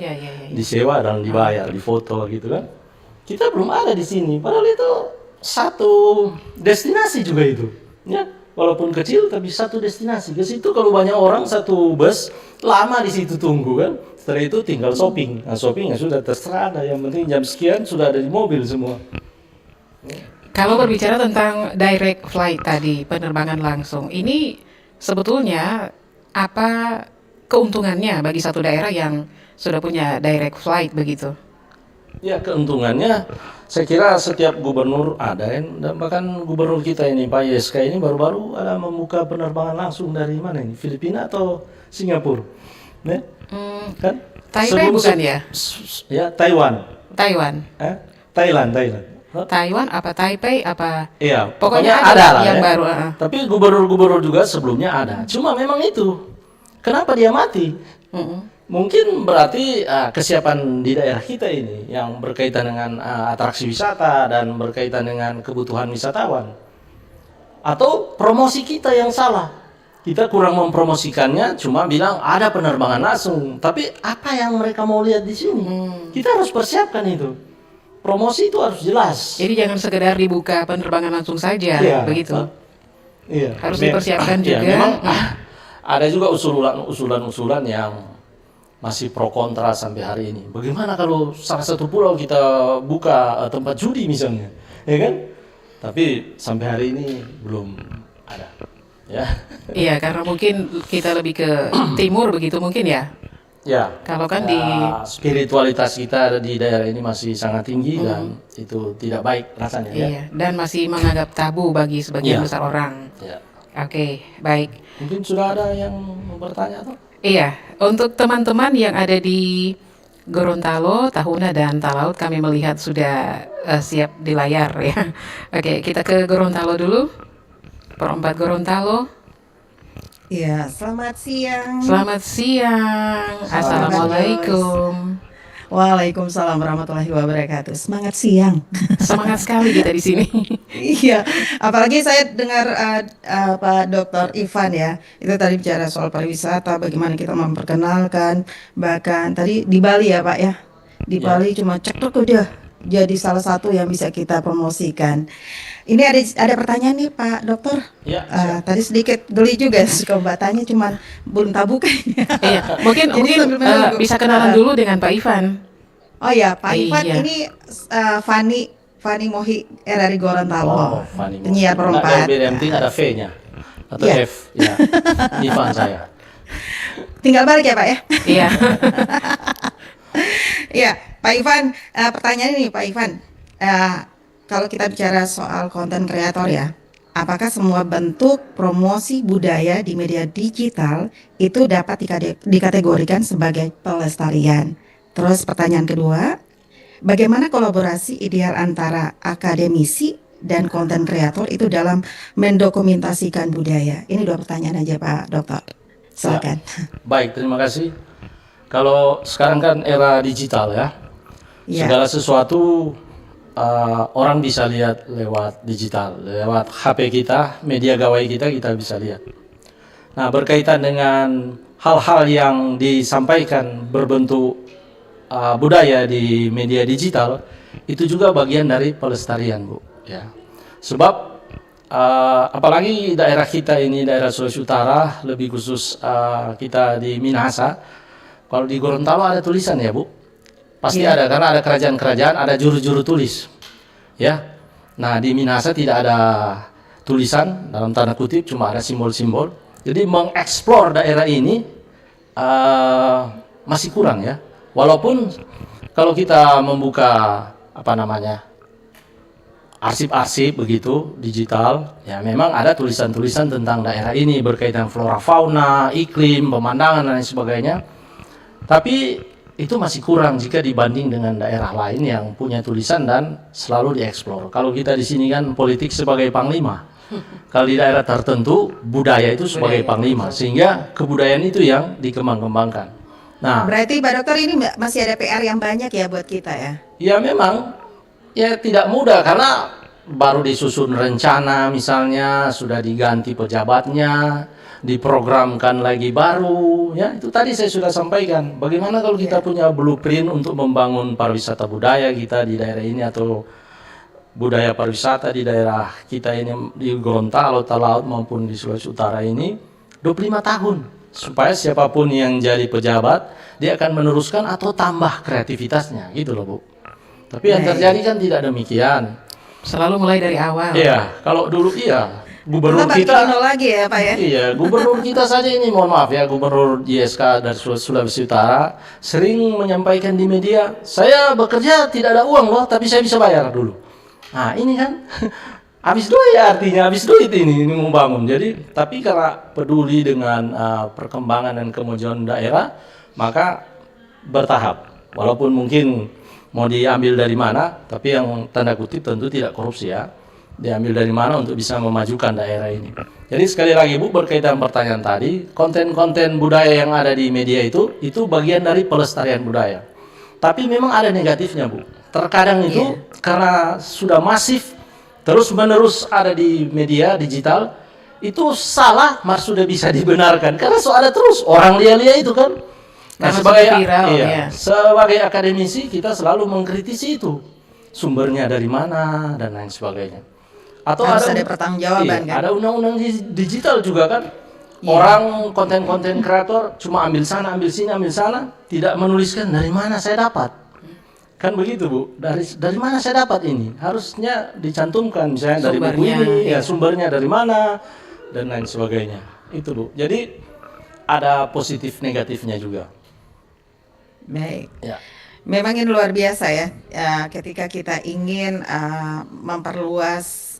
Speaker 4: disewa dan dibayar, difoto gitu kan. Kita belum ada di sini, padahal itu satu destinasi juga itu, ya. Walaupun kecil tapi satu destinasi. Ke situ kalau banyak orang satu bus lama di situ tunggu kan. Setelah itu tinggal shopping. Nah, shopping ya sudah terserah, ada yang penting jam sekian sudah ada di mobil semua.
Speaker 3: Kalau berbicara tentang direct flight tadi, penerbangan langsung, ini sebetulnya apa keuntungannya bagi satu daerah yang sudah punya direct flight begitu?
Speaker 4: Ya, keuntungannya saya kira setiap gubernur ada, dan bahkan gubernur kita ini Pak YSK ini baru-baru ada membuka penerbangan langsung dari mana ini, Filipina atau Singapura, ya? Kan?
Speaker 3: Taipei bukan ya?
Speaker 4: Ya, Taiwan. Thailand.
Speaker 3: Taiwan apa Taipei apa?
Speaker 4: Iya,
Speaker 3: pokoknya
Speaker 4: ada lah
Speaker 3: yang
Speaker 4: ya.
Speaker 3: baru.
Speaker 4: Tapi gubernur-gubernur juga sebelumnya ada. Cuma memang itu, kenapa dia mati? Mungkin berarti kesiapan di daerah kita ini yang berkaitan dengan atraksi wisata dan berkaitan dengan kebutuhan wisatawan. Atau promosi kita yang salah. Kita kurang mempromosikannya, cuma bilang ada penerbangan langsung. Tapi apa yang mereka mau lihat di sini? Kita harus persiapkan itu. Promosi itu harus jelas.
Speaker 3: Jadi jangan sekedar dibuka penerbangan langsung saja, begitu.
Speaker 4: Iya.
Speaker 3: Harus dipersiapkan juga.
Speaker 4: Memang ada juga usulan-usulan yang masih pro kontra sampai hari ini. Bagaimana kalau salah satu pulau kita buka tempat judi misalnya, ya kan? Tapi sampai hari ini belum ada. Ya.
Speaker 3: Iya, karena mungkin kita lebih ke timur begitu mungkin ya.
Speaker 4: Ya.
Speaker 3: Kalau kan
Speaker 4: spiritualitas kita di daerah ini masih sangat tinggi dan itu tidak baik rasanya ya.
Speaker 3: iya, dan masih menganggap tabu bagi sebagian
Speaker 4: Iya.
Speaker 3: besar orang.
Speaker 4: Ya.
Speaker 3: Oke, baik.
Speaker 4: Mungkin sudah ada yang mau bertanya atau?
Speaker 3: Iya, untuk teman-teman yang ada di Gorontalo, Tahuna dan Talaut kami melihat sudah siap di layar ya. Oke, kita ke Gorontalo dulu. Perempat Gorontalo.
Speaker 5: Ya, selamat siang.
Speaker 3: Selamat siang. Assalamualaikum.
Speaker 5: Waalaikumsalam warahmatullahi wabarakatuh. Semangat siang.
Speaker 3: Semangat sekali kita di sini.
Speaker 5: Iya, apalagi saya dengar Pak Dr. Ivan ya, itu tadi bicara soal pariwisata, bagaimana kita memperkenalkan, bahkan tadi di Bali ya Pak ya, di Bali cuma cekrek udah jadi salah satu yang bisa kita promosikan. Ini ada pertanyaan nih Pak Dokter.
Speaker 4: Ya,
Speaker 5: Tadi sedikit geli juga suka tanya, cuman belum tabu kayaknya.
Speaker 3: Iya, mungkin
Speaker 5: Jadi sambil menunggu.
Speaker 3: bisa kenalan dulu dengan Pak Ivan.
Speaker 5: Oh ya, Pak Ivan
Speaker 3: Iya.
Speaker 5: ini Fani Mohi dari Gorontalo,
Speaker 4: Fani.
Speaker 5: penyiar perempat.
Speaker 4: Yang penting ada V-nya atau
Speaker 5: Iya.
Speaker 4: F. Ya. Ivan saya.
Speaker 5: Tinggal balik ya Pak ya.
Speaker 3: Iya.
Speaker 5: Iya, Pak Ivan, pertanyaan ini Pak Ivan, kalau kita bicara soal konten kreator ya, apakah semua bentuk promosi budaya di media digital itu dapat dikategorikan sebagai pelestarian? Terus pertanyaan kedua, bagaimana kolaborasi ideal antara akademisi dan konten kreator itu dalam mendokumentasikan budaya? Ini 2 pertanyaan aja Pak Dokter. Silakan.
Speaker 4: Baik, terima kasih. Kalau sekarang kan era digital ya,
Speaker 5: Iya.
Speaker 4: segala sesuatu orang bisa lihat lewat digital, lewat HP kita, media gawai kita bisa lihat. Nah, berkaitan dengan hal-hal yang disampaikan berbentuk budaya di media digital, itu juga bagian dari pelestarian, Bu. Ya, sebab apalagi daerah kita ini, daerah Sulawesi Utara, lebih khusus kita di Minahasa. Kalau di Gorontalo ada tulisan ya Bu, pasti ada karena ada kerajaan-kerajaan, ada juru-juru tulis, ya. Nah di Minahasa tidak ada tulisan dalam tanda kutip, cuma ada simbol-simbol. Jadi mengeksplor daerah ini masih kurang ya. Walaupun kalau kita membuka arsip-arsip begitu digital, ya memang ada tulisan-tulisan tentang daerah ini berkaitan flora fauna, iklim, pemandangan dan lain sebagainya. Tapi itu masih kurang jika dibanding dengan daerah lain yang punya tulisan dan selalu dieksplor. Kalau kita di sini kan politik sebagai panglima. Kalau di daerah tertentu budaya itu sebagai panglima, sehingga kebudayaan itu yang dikembang-kembangkan. Nah,
Speaker 5: Berarti Pak Dokter ini masih ada PR yang banyak ya buat kita ya?
Speaker 4: ya memang ya tidak mudah karena baru disusun rencana misalnya, sudah diganti pejabatnya, diprogramkan lagi baru, ya itu tadi saya sudah sampaikan. Bagaimana kalau kita punya blueprint untuk membangun pariwisata budaya kita di daerah ini atau budaya pariwisata di daerah kita ini di Gorontalo, Talaut maupun di Sulawesi Utara ini 25 tahun supaya siapapun yang jadi pejabat dia akan meneruskan atau tambah kreativitasnya gitu loh Bu. Tapi yang terjadi kan tidak demikian.
Speaker 3: Selalu mulai dari awal.
Speaker 4: Iya, kalau dulu iya gubernur
Speaker 5: Kita
Speaker 4: kita
Speaker 5: bangkit nol lagi ya Pak ya?
Speaker 4: Iya, gubernur kita saja ini, mohon maaf ya, gubernur JSK dari Sulawesi Utara sering menyampaikan di media, saya bekerja tidak ada uang loh, tapi saya bisa bayar dulu. Nah ini kan, habis duit ya artinya, habis duit ini mau bangun. Jadi, tapi karena peduli dengan perkembangan dan kemajuan daerah, maka bertahap. Walaupun mungkin mau diambil dari mana, tapi yang tanda kutip tentu tidak korupsi ya. Diambil dari mana untuk bisa memajukan daerah ini. Jadi sekali lagi Bu, berkaitan pertanyaan tadi, konten-konten budaya yang ada di media itu bagian dari pelestarian budaya. Tapi memang ada negatifnya Bu. Terkadang itu karena sudah masif terus-menerus ada di media digital, itu salah mas sudah bisa dibenarkan karena so ada terus orang lihat-lihat itu kan. Nah,
Speaker 3: Karena
Speaker 4: sebagai
Speaker 3: sudah viral, ya.
Speaker 4: sebagai akademisi kita selalu mengkritisi itu. Sumbernya dari mana dan lain sebagainya. Atau
Speaker 5: Harus ada pertanggungjawaban kan?
Speaker 4: Ada undang-undang digital juga kan. Orang konten-konten kreator cuma ambil sana, ambil sini, ambil sana, tidak menuliskan dari mana saya dapat. Kan begitu Bu. Dari mana saya dapat ini? Harusnya dicantumkan misalnya dari buku ini, ya sumbernya dari mana dan lain sebagainya. Itu Bu. Jadi ada positif negatifnya juga.
Speaker 5: Baik.
Speaker 4: Ya.
Speaker 5: Memang ini luar biasa ya, ketika kita ingin memperluas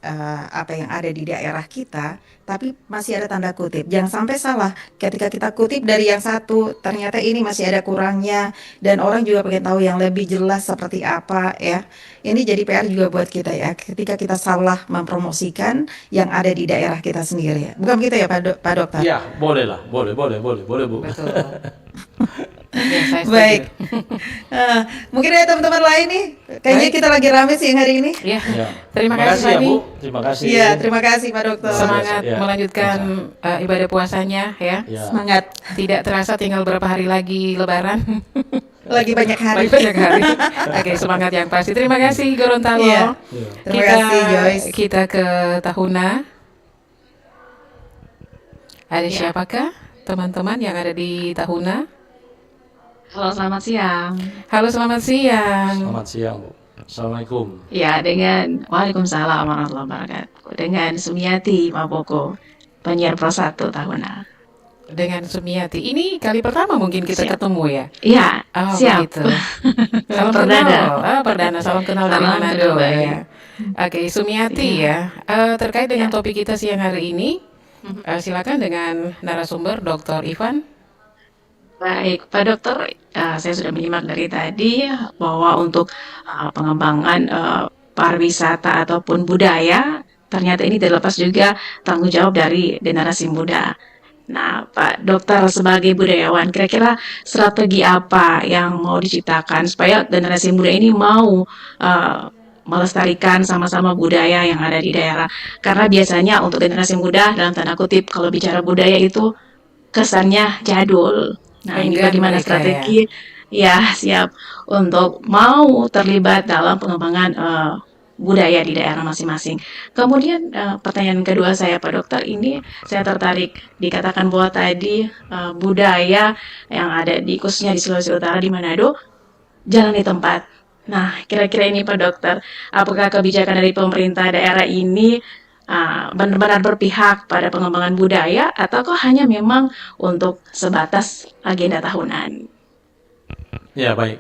Speaker 5: apa yang ada di daerah kita, tapi masih ada tanda kutip. Jangan sampai salah, ketika kita kutip dari yang satu, ternyata ini masih ada kurangnya, dan orang juga pengen tahu yang lebih jelas seperti apa ya. Ini jadi PR juga buat kita ya, ketika kita salah mempromosikan yang ada di daerah kita sendiri ya. Bukan begitu ya Pak Dokter?
Speaker 4: Ya, boleh lah, boleh Bu.
Speaker 3: Betul. Ya, saya setuju.
Speaker 5: Baik. Mungkin ada teman-teman lain nih. Kayaknya
Speaker 3: Baik.
Speaker 5: kita lagi rame sih hari ini.
Speaker 3: Ya.
Speaker 4: Ya.
Speaker 3: Terima kasih,
Speaker 4: ya
Speaker 3: Fani.
Speaker 4: Bu, terima kasih.
Speaker 5: Iya, terima kasih Pak Dokter.
Speaker 3: Semangat
Speaker 4: Ya.
Speaker 3: melanjutkan ibadah puasanya ya.
Speaker 4: Ya.
Speaker 5: Semangat.
Speaker 3: Tidak terasa tinggal berapa hari lagi Lebaran.
Speaker 5: Lagi banyak hari.
Speaker 3: Lagi banyak hari. Oke, semangat yang pasti. Terima kasih Gorontalo.
Speaker 5: Iya.
Speaker 4: Ya.
Speaker 5: Terima kasih Joyce.
Speaker 3: Kita ke Tahuna. Ada siapakah teman-teman yang ada di Tahuna?
Speaker 6: Halo, selamat siang.
Speaker 3: Halo, selamat siang.
Speaker 4: Selamat siang Bu. Assalamualaikum.
Speaker 6: Ya, dengan Waalaikumsalam warahmatullahi wabarakatuh. Dengan Sumiati Mapoko, penyiar Pro 1 Tahuna.
Speaker 3: Dengan Sumiati. Ini kali pertama mungkin kita
Speaker 6: Siap.
Speaker 3: ketemu ya.
Speaker 6: Iya,
Speaker 3: Oh,
Speaker 6: siap.
Speaker 3: begitu. Salam
Speaker 6: Perdana.
Speaker 3: kenal. Perdana salam kenal dari
Speaker 6: Salam
Speaker 3: Manado
Speaker 6: kenal,
Speaker 3: ya. Oke, Sumiati ya. Terkait dengan
Speaker 6: Ya.
Speaker 3: topik kita siang hari ini, silakan dengan narasumber Dr. Ivan.
Speaker 6: Baik, Pak Dokter, saya sudah menyimak dari tadi bahwa untuk pengembangan pariwisata ataupun budaya, ternyata ini terlepas juga tanggung jawab dari generasi muda. Nah, Pak Dokter sebagai budayawan, kira-kira strategi apa yang mau diciptakan supaya generasi muda ini mau melestarikan sama-sama budaya yang ada di daerah? Karena biasanya untuk generasi muda, dalam tanda kutip, kalau bicara budaya itu kesannya jadul. Nah, ini
Speaker 3: Enggan
Speaker 6: bagaimana
Speaker 3: mereka
Speaker 6: strategi ya siap untuk mau terlibat dalam pengembangan budaya di daerah masing-masing. Kemudian pertanyaan kedua saya Pak Dokter, ini saya tertarik dikatakan bahwa tadi budaya yang ada di khususnya di Sulawesi Utara di Manado jalan di tempat. Nah, kira-kira ini Pak Dokter, apakah kebijakan dari pemerintah daerah ini benar-benar berpihak pada pengembangan budaya ataukah hanya memang untuk sebatas agenda tahunan?
Speaker 4: Ya, baik.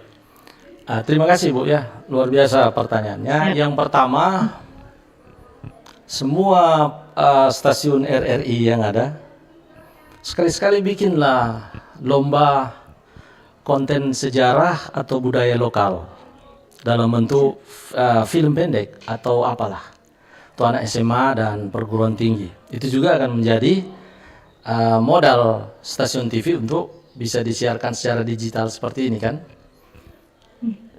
Speaker 4: Terima kasih Bu ya, luar biasa pertanyaannya. Yang pertama, semua stasiun RRI yang ada, sekali-sekali bikinlah lomba konten sejarah atau budaya lokal dalam bentuk film pendek atau apalah. Itu anak SMA dan perguruan tinggi. Itu juga akan menjadi modal stasiun TV untuk bisa disiarkan secara digital seperti ini kan.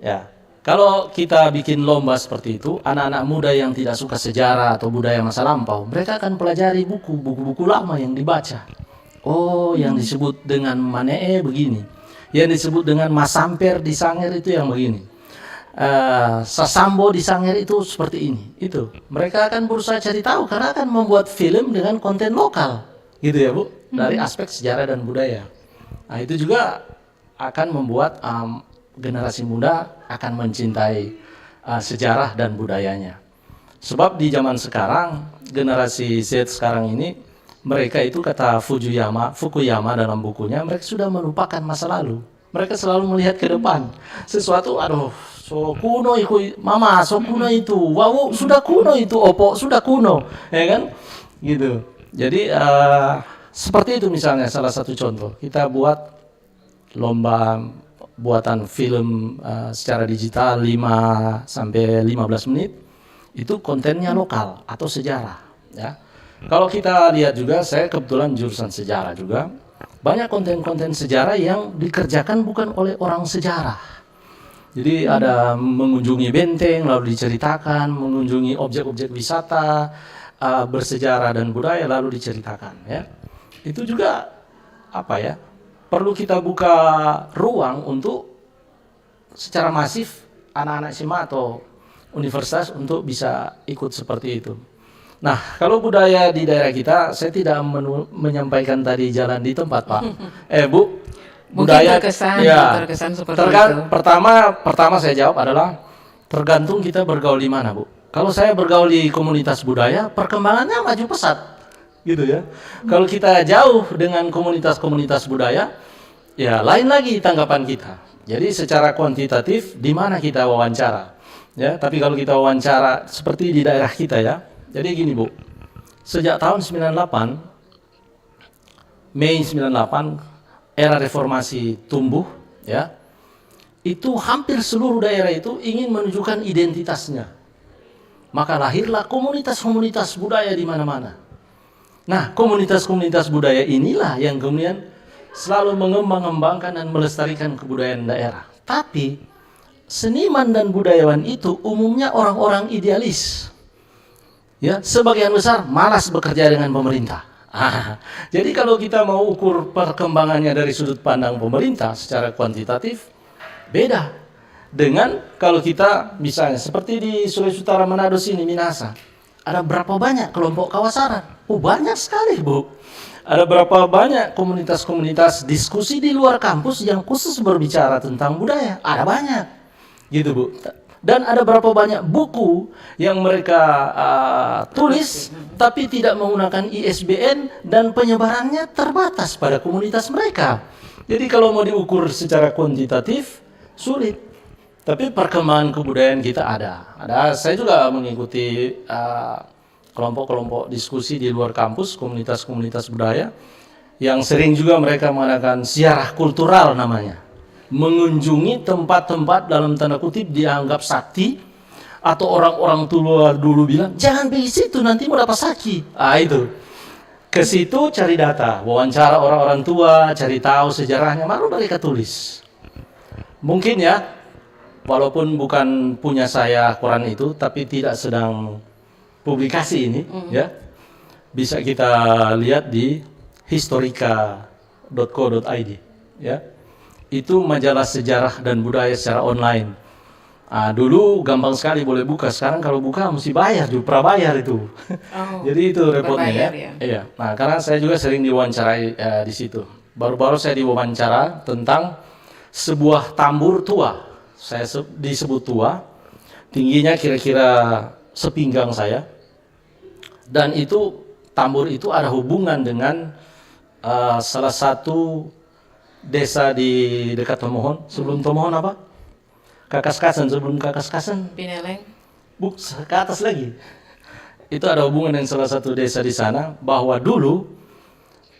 Speaker 4: Ya, kalau kita bikin lomba seperti itu, anak-anak muda yang tidak suka sejarah atau budaya masa lampau, mereka akan pelajari buku-buku lama yang dibaca. Oh, yang disebut dengan Manee begini, yang disebut dengan Mas Samper di Sangir itu yang begini. Sasambo di Sangir itu seperti ini. Itu mereka akan berusaha cari tahu karena akan membuat film dengan konten lokal, gitu ya Bu, dari aspek sejarah dan budaya. Nah, itu juga akan membuat generasi muda akan mencintai sejarah dan budayanya. Sebab di zaman sekarang, generasi Z sekarang ini, mereka itu kata Fukuyama dalam bukunya, mereka sudah melupakan masa lalu. Mereka selalu melihat ke depan. Sesuatu, aduh, so kuno itu, mama, so kuno itu, wow, sudah kuno itu, opo, sudah kuno, ya kan? Gitu. Jadi seperti itu misalnya salah satu contoh. Kita buat lomba buatan film secara digital 5 sampai 15 menit. Itu kontennya lokal atau sejarah, ya. Kalau kita lihat juga, saya kebetulan jurusan sejarah juga. Banyak konten-konten sejarah yang dikerjakan bukan oleh orang sejarah. Jadi ada mengunjungi benteng lalu diceritakan, mengunjungi objek-objek wisata bersejarah dan budaya lalu diceritakan, ya. Itu juga apa ya? Perlu kita buka ruang untuk secara masif anak-anak SMA atau universitas untuk bisa ikut seperti itu. Nah, kalau budaya di daerah kita, saya tidak menyampaikan tadi jalan di tempat, Pak. Bu, budaya
Speaker 3: terkesan seperti itu.
Speaker 4: Pertama saya jawab adalah tergantung kita bergaul di mana, Bu. Kalau saya bergaul di komunitas budaya, perkembangannya maju pesat, gitu ya. Kalau kita jauh dengan komunitas-komunitas budaya, ya lain lagi tanggapan kita. Jadi secara kuantitatif di mana kita wawancara, ya. Tapi kalau kita wawancara seperti di daerah kita ya. Jadi gini Bu, sejak tahun 98, Mei 98, era reformasi tumbuh, ya. Itu hampir seluruh daerah itu ingin menunjukkan identitasnya. Maka lahirlah komunitas-komunitas budaya di mana-mana. Nah, komunitas-komunitas budaya inilah yang kemudian selalu mengembang-kembangkan dan melestarikan kebudayaan daerah. Tapi seniman dan budayawan itu umumnya orang-orang idealis. Ya, sebagian besar malas bekerja dengan pemerintah. Jadi kalau kita mau ukur perkembangannya dari sudut pandang pemerintah secara kuantitatif, beda dengan kalau kita misalnya seperti di Sulawesi Utara, Manado sini, Minahasa. Ada berapa banyak kelompok kawasaran? Banyak sekali Bu. Ada berapa banyak komunitas-komunitas diskusi di luar kampus yang khusus berbicara tentang budaya? Ada banyak, gitu Bu. Dan ada berapa banyak buku yang mereka tulis, tapi tidak menggunakan ISBN dan penyebarannya terbatas pada komunitas mereka. Jadi kalau mau diukur secara kuantitatif, sulit. Tapi perkembangan kebudayaan kita ada. Saya juga mengikuti kelompok-kelompok diskusi di luar kampus, komunitas-komunitas budaya, yang sering juga mereka mengadakan ziarah kultural namanya. Mengunjungi tempat-tempat dalam tanda kutip dianggap sakti, atau orang-orang tua dulu bilang, jangan pergi situ nanti mau dapat sakit. Itu. Ke situ cari data, wawancara orang-orang tua, cari tahu sejarahnya, baru mereka tulis. Mungkin ya, walaupun bukan punya saya koran itu, tapi tidak sedang publikasi ini, ya, bisa kita lihat di historica.co.id, ya. Itu majalah sejarah dan budaya secara online. Dulu gampang sekali boleh buka, sekarang kalau buka mesti bayar, prabayar itu. Jadi itu repotnya ya. Iya. Nah, karena saya juga sering diwawancarai di situ. Baru-baru saya diwawancara tentang sebuah tambur tua. Saya disebut tua, tingginya kira-kira sepinggang saya. Dan itu tambur itu ada hubungan dengan salah satu desa di dekat Tomohon. Sebelum Tomohon apa? Kakaskasen. Sebelum Kakaskasen
Speaker 3: Pineleng.
Speaker 4: Ke atas lagi. Itu ada hubungan dengan salah satu desa di sana, bahwa dulu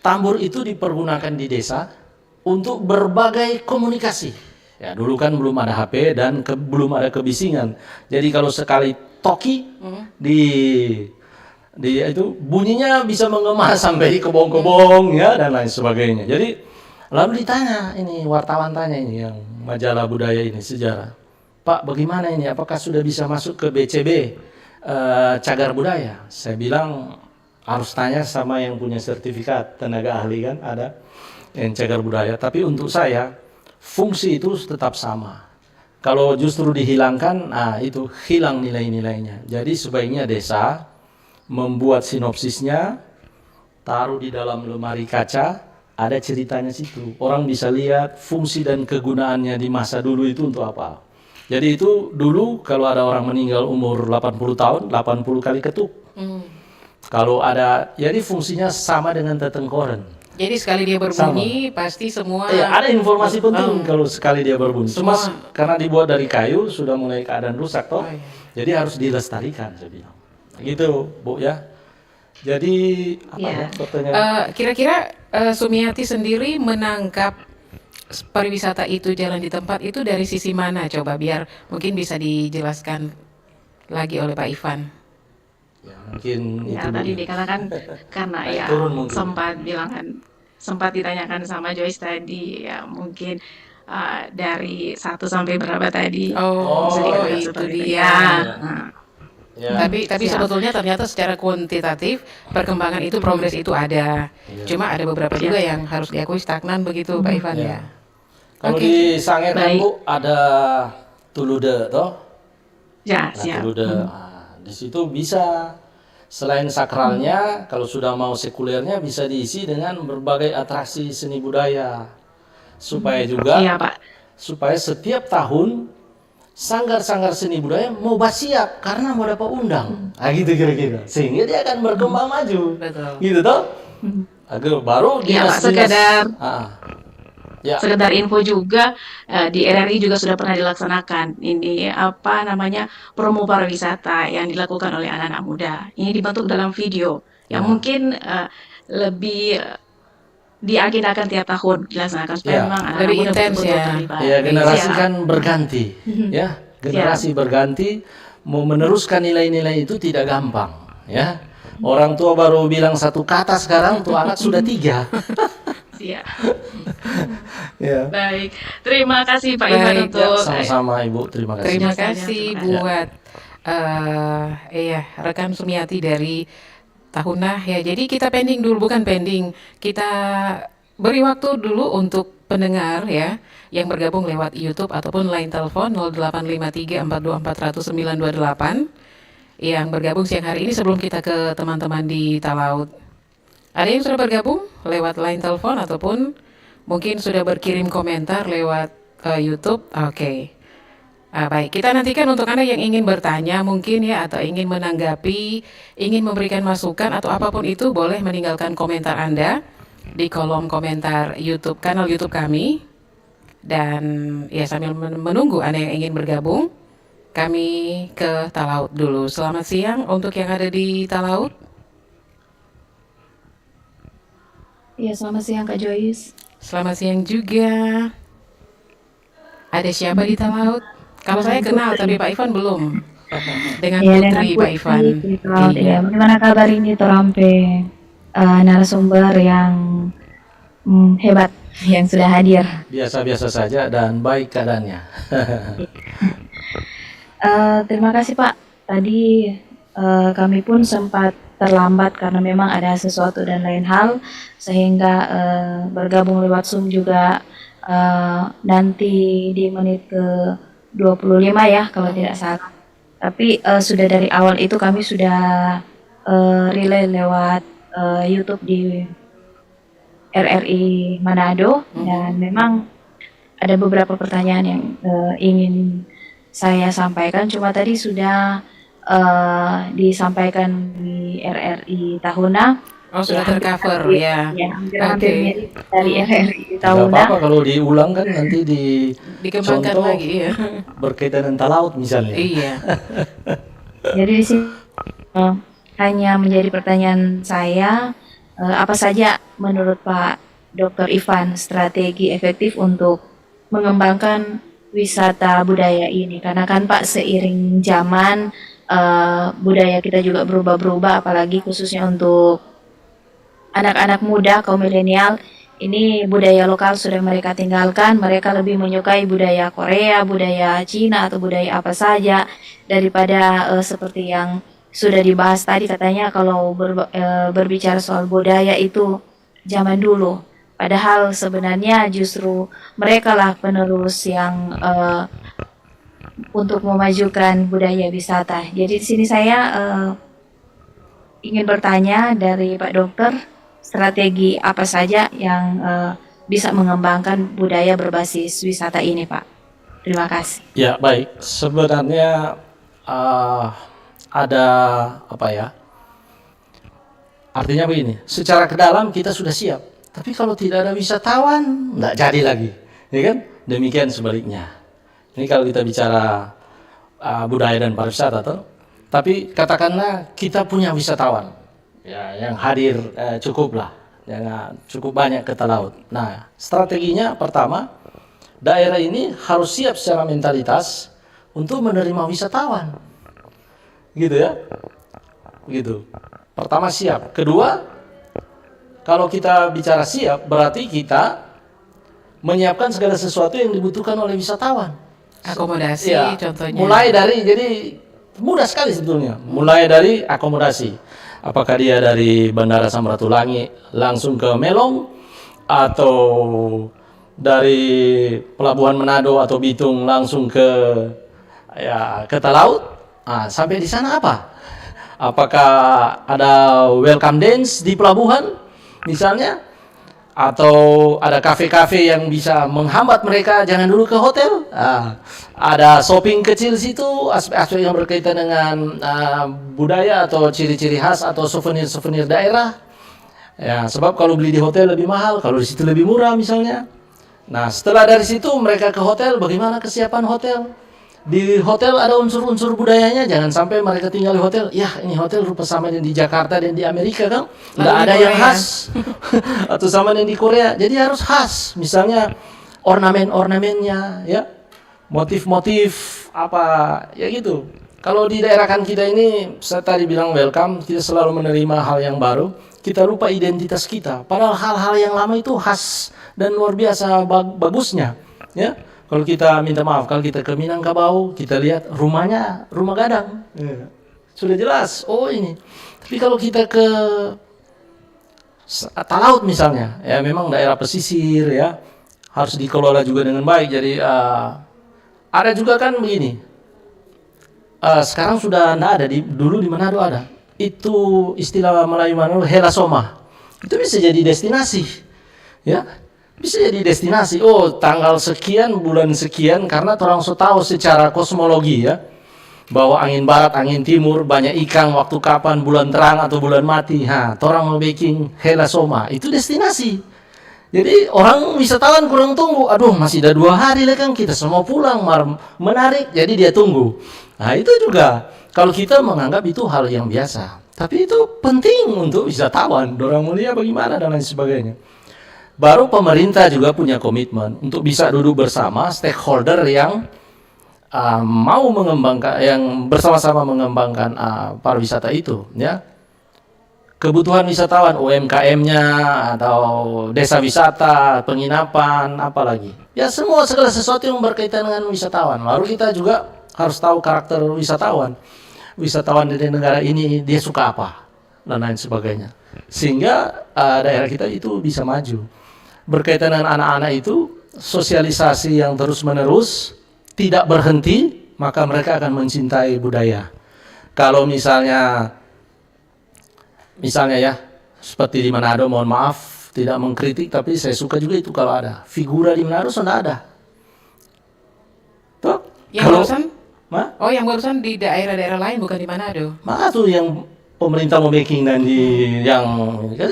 Speaker 4: tambur itu dipergunakan di desa untuk berbagai komunikasi. Ya, dulu kan belum ada HP dan belum ada kebisingan. Jadi kalau sekali toki di itu bunyinya bisa menggema sampai di kebong-kebong ya dan lain sebagainya. Jadi lalu ditanya, ini wartawan tanya ini yang majalah budaya ini, sejarah. Pak, bagaimana ini? Apakah sudah bisa masuk ke BCB cagar budaya? Saya bilang harus tanya sama yang punya sertifikat tenaga ahli, kan ada yang cagar budaya. Tapi untuk saya fungsi itu tetap sama. Kalau justru dihilangkan, itu hilang nilai-nilainya. Jadi sebaiknya desa membuat sinopsisnya, taruh di dalam lemari kaca. Ada ceritanya situ, orang bisa lihat fungsi dan kegunaannya di masa dulu itu untuk apa. Jadi itu dulu kalau ada orang meninggal umur 80 tahun, 80 kali ketuk. Kalau ada, jadi fungsinya sama dengan tetengkoren.
Speaker 3: Jadi sekali dia berbunyi, pasti semua...
Speaker 4: ada informasi penting kalau sekali dia berbunyi. Cuma karena dibuat dari kayu, sudah mulai keadaan rusak toh. Jadi harus dilestarikan, saya bilang. Gitu, Bu ya. Jadi pertanyaan?
Speaker 3: Kira-kira Sumiati sendiri menangkap pariwisata itu jalan di tempat itu dari sisi mana? Coba biar mungkin bisa dijelaskan lagi oleh Pak Ivan.
Speaker 4: Ya, mungkin
Speaker 6: Ya,
Speaker 4: itu
Speaker 6: tadi
Speaker 4: Bu.
Speaker 6: dikatakan karena ya
Speaker 4: Turun mungkin.
Speaker 6: sempat ditanyakan sama Joyce tadi, ya mungkin dari 1 sampai berapa tadi. Bisa dikatakan
Speaker 3: itu
Speaker 6: seperti itu.
Speaker 3: dia.
Speaker 6: Nah,
Speaker 4: Ya.
Speaker 3: Tapi sebetulnya ternyata secara kuantitatif perkembangan itu, progres itu ada. Cuma ada beberapa juga yang harus diakui stagnan begitu, Pak Ivan ya.
Speaker 4: Kalau
Speaker 3: Oke.
Speaker 4: di Sangir kan
Speaker 6: Baik.
Speaker 4: Bu ada Tulude toh.
Speaker 6: ya,
Speaker 4: Nah,
Speaker 6: siap.
Speaker 4: Tulude. Di situ bisa selain sakralnya, kalau sudah mau sekulernya bisa diisi dengan berbagai atraksi seni budaya. Supaya juga
Speaker 6: Iya, Pak.
Speaker 4: supaya setiap tahun sanggar-sanggar seni budaya mau siap karena mau dapat undang. Gitu kira-kira. Sehingga dia akan berkembang maju.
Speaker 3: Betul.
Speaker 4: Gitu toh? Agar baru
Speaker 6: Iya, Pak,
Speaker 4: dinas-dinas.
Speaker 6: sekedar
Speaker 4: Ya.
Speaker 6: sekedar info juga, di RRI juga sudah pernah dilaksanakan ini apa namanya promo pariwisata yang dilakukan oleh anak-anak muda. Ini dibentuk dalam video yang
Speaker 4: Ya.
Speaker 6: mungkin lebih diagendakan tiap tahun dilaksanakan supaya
Speaker 4: Ya.
Speaker 6: memang anak-anak
Speaker 3: Lebih
Speaker 6: muda
Speaker 3: intens
Speaker 6: betul-betul
Speaker 3: ya.
Speaker 6: terlibat.
Speaker 4: Ya, generasi
Speaker 6: Siap.
Speaker 4: kan berganti, ya. Generasi berganti, mau meneruskan nilai-nilai itu tidak gampang, ya. Orang tua baru bilang satu kata sekarang, tuh anak sudah 3.
Speaker 6: Siap.
Speaker 4: Ya.
Speaker 6: Baik, terima kasih Pak Ivan
Speaker 3: Baik,
Speaker 6: untuk
Speaker 4: Sama-sama Ibu, terima kasih.
Speaker 3: Terima
Speaker 6: Terima
Speaker 3: kasih
Speaker 6: kasih.
Speaker 3: buat rekan Sumiati dari Tahuna ya. Jadi kita pending dulu, bukan pending. Kita beri waktu dulu untuk pendengar ya yang bergabung lewat YouTube ataupun line telepon 0853424928 yang bergabung siang hari ini sebelum kita ke teman-teman di Talaut. Ada yang sudah bergabung lewat line telepon ataupun mungkin sudah berkirim komentar lewat YouTube. Oke. Baik, kita nantikan untuk Anda yang ingin bertanya mungkin ya atau ingin menanggapi, ingin memberikan masukan atau apapun itu boleh meninggalkan komentar Anda di kolom komentar YouTube kanal YouTube kami. Dan ya sambil menunggu Anda yang ingin bergabung, kami ke Talaut dulu. Selamat siang untuk yang ada di Talaut.
Speaker 7: Ya, selamat siang Kak Joyce.
Speaker 3: Selamat siang juga. Ada siapa di Talaut? Kalau saya kenal, tapi Pak Ivan belum. Dengan
Speaker 7: Ya,
Speaker 3: Putri, Pak Ivan.
Speaker 7: di Talaut,
Speaker 3: Iya.
Speaker 7: ya. Bagaimana kabar ini Torampe narasumber yang hebat yang sudah hadir.
Speaker 4: Biasa-biasa saja dan baik keadaannya.
Speaker 7: Terima kasih Pak. Tadi kami pun sempat terlambat karena memang ada sesuatu dan lain hal sehingga bergabung lewat Zoom juga nanti di menit ke 25 ya kalau tidak salah. Tapi sudah dari awal itu kami sudah relay lewat YouTube di RRI Manado dan memang ada beberapa pertanyaan yang ingin saya sampaikan. Cuma tadi sudah disampaikan di RRI Tahuna.
Speaker 3: Oh, sudah tercover ya.
Speaker 7: Ya, hampir
Speaker 3: Oke.
Speaker 7: mirip dari RRI
Speaker 4: Tidak
Speaker 7: Tahuna.
Speaker 4: apa-apa kalau diulang kan nanti
Speaker 3: Dikembangkan
Speaker 4: contoh
Speaker 3: lagi ya.
Speaker 4: berkaitan dengan Talaut misalnya.
Speaker 3: Iya.
Speaker 7: Jadi di sini hanya menjadi pertanyaan saya, apa saja menurut Pak Dr. Ivan strategi efektif untuk mengembangkan wisata budaya ini? Karena kan Pak seiring zaman budaya kita juga berubah-berubah, apalagi khususnya untuk anak-anak muda kaum milenial. Ini budaya lokal sudah mereka tinggalkan, mereka lebih menyukai budaya Korea, budaya Cina atau budaya apa saja daripada seperti yang sudah dibahas tadi katanya kalau berbicara soal budaya itu zaman dulu. Padahal sebenarnya justru mereka lah penerus yang untuk memajukan budaya wisata. Jadi di sini saya ingin bertanya dari Pak Dokter, strategi apa saja yang bisa mengembangkan budaya berbasis wisata ini, Pak? Terima kasih.
Speaker 4: Ya, baik. Sebenarnya ada apa ya? Artinya begini, secara ke dalam kita sudah siap. Tapi kalau tidak ada wisatawan, nggak jadi lagi. Ya kan? Demikian sebaliknya. Ini kalau kita bicara budaya dan pariwisata, toh. Tapi katakanlah kita punya wisatawan. Ya, yang hadir cukup lah, ya, cukup banyak ke Talaut. Nah, strateginya pertama, daerah ini harus siap secara mentalitas untuk menerima wisatawan, gitu ya, gitu. Pertama siap. Kedua, kalau kita bicara siap, berarti kita menyiapkan segala sesuatu yang dibutuhkan oleh wisatawan.
Speaker 3: Akomodasi
Speaker 4: Ya,
Speaker 3: contohnya.
Speaker 4: mulai dari, jadi mudah sekali sebetulnya. Mulai dari akomodasi. Apakah dia dari Bandara Samratulangi langsung ke Melong, atau dari Pelabuhan Manado atau Bitung langsung ke Talaut. Nah, sampai di sana apa? Apakah ada welcome dance di pelabuhan misalnya? Atau ada kafe-kafe yang bisa menghambat mereka jangan dulu ke hotel? Ada shopping kecil situ, aspek-aspek yang berkaitan dengan budaya atau ciri-ciri khas atau souvenir-souvenir daerah. Ya, sebab kalau beli di hotel lebih mahal, kalau di situ lebih murah misalnya. Nah, setelah dari situ mereka ke hotel, bagaimana kesiapan hotel? Di hotel ada unsur-unsur budayanya, jangan sampai mereka tinggal di hotel. Ya, ini hotel rupa sama dengan di Jakarta dan di Amerika kan, nggak
Speaker 3: Lalu
Speaker 4: ada
Speaker 3: di
Speaker 4: yang
Speaker 3: Korea.
Speaker 4: khas. Atau sama dengan di Korea, jadi harus khas. Misalnya ornamen-ornamennya, ya, motif-motif apa, ya gitu. Kalau di daerah kan kita ini, saya tadi bilang welcome, kita selalu menerima hal yang baru. Kita lupa identitas kita. Padahal hal-hal yang lama itu khas dan luar biasa bagusnya, ya. Kalau kita minta maaf, kalau kita ke Minangkabau, kita lihat rumahnya rumah gadang. Sudah jelas, oh ini. Tapi kalau kita ke Talaut misalnya, ya memang daerah pesisir ya, harus dikelola juga dengan baik. Jadi ada juga kan begini, sekarang sudah tidak ada, dulu di Manado ada. Itu istilah Melayu Manado, Helasoma. Itu bisa jadi destinasi, ya. Bisa jadi destinasi. Oh, tanggal sekian, bulan sekian, karena orang so tahu secara kosmologi ya, bahwa angin barat, angin timur, banyak ikan, waktu kapan, bulan terang atau bulan mati. Orang mau bikin Helasoma, itu destinasi. Jadi orang wisatawan kurang tunggu. Aduh, masih ada 2 hari lah kan, kita semua pulang, menarik, jadi dia tunggu. Nah, itu juga, kalau kita menganggap itu hal yang biasa. Tapi itu penting untuk wisatawan, orang mulia bagaimana dan lain sebagainya. Baru pemerintah juga punya komitmen untuk bisa duduk bersama stakeholder yang mau mengembangkan, yang bersama-sama mengembangkan pariwisata itu, ya. Kebutuhan wisatawan, UMKM-nya atau desa wisata, penginapan, apalagi. Ya semua segala sesuatu yang berkaitan dengan wisatawan. Baru kita juga harus tahu karakter wisatawan. Wisatawan dari negara ini dia suka apa dan lain sebagainya. Sehingga daerah kita itu bisa maju. Berkaitan dengan anak-anak itu, sosialisasi yang terus-menerus, tidak berhenti, maka mereka akan mencintai budaya. Kalau misalnya ya, seperti di Manado, mohon maaf, tidak mengkritik, tapi saya suka juga itu kalau ada. Figura di Manado sudah ada. Tuh,
Speaker 3: Yang
Speaker 4: kalau,
Speaker 3: barusan?
Speaker 4: Ma?
Speaker 3: Oh, yang barusan di daerah-daerah lain, bukan di Manado.
Speaker 4: Mana tuh yang pemerintah mau making dan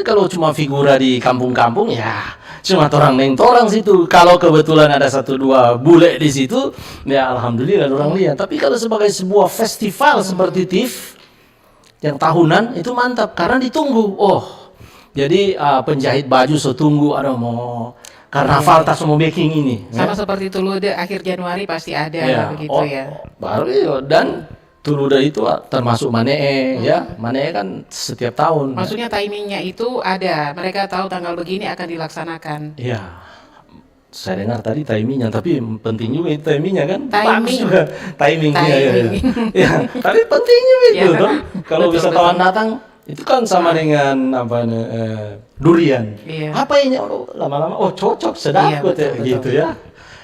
Speaker 4: kalau cuma figura di kampung-kampung ya cuma orang orang situ. Kalau kebetulan ada 1-2 bule di situ, ya alhamdulillah orang lihat. Tapi kalau sebagai sebuah festival seperti TIF yang tahunan itu mantap karena ditunggu. Oh, jadi penjahit baju so tunggu ada mau karnaval tas mau making ini.
Speaker 3: Sama
Speaker 4: Ya.
Speaker 3: seperti Tulude akhir Januari pasti ada
Speaker 4: Ya,
Speaker 3: begitu ya.
Speaker 4: Baru iya. Dan Tuluda itu termasuk Manee ya. Manee kan setiap tahun.
Speaker 3: Maksudnya timingnya itu ada, mereka tahu tanggal begini akan dilaksanakan.
Speaker 4: Iya. Saya dengar tadi timingnya, tapi penting juga itu timingnya kan.
Speaker 3: Timing.
Speaker 4: Bagus juga timingnya. Ya.
Speaker 3: Timing.
Speaker 4: Ya, tapi pentingnya itu
Speaker 3: Ya.
Speaker 4: toh. Kalau
Speaker 3: Betul,
Speaker 4: wisatawan
Speaker 3: betul.
Speaker 4: datang itu kan sama dengan durian.
Speaker 3: Iya.
Speaker 4: Apa ini? Oh, lama-lama cocok sedap
Speaker 3: Iya, betul,
Speaker 4: gitu
Speaker 3: betul.
Speaker 4: ya.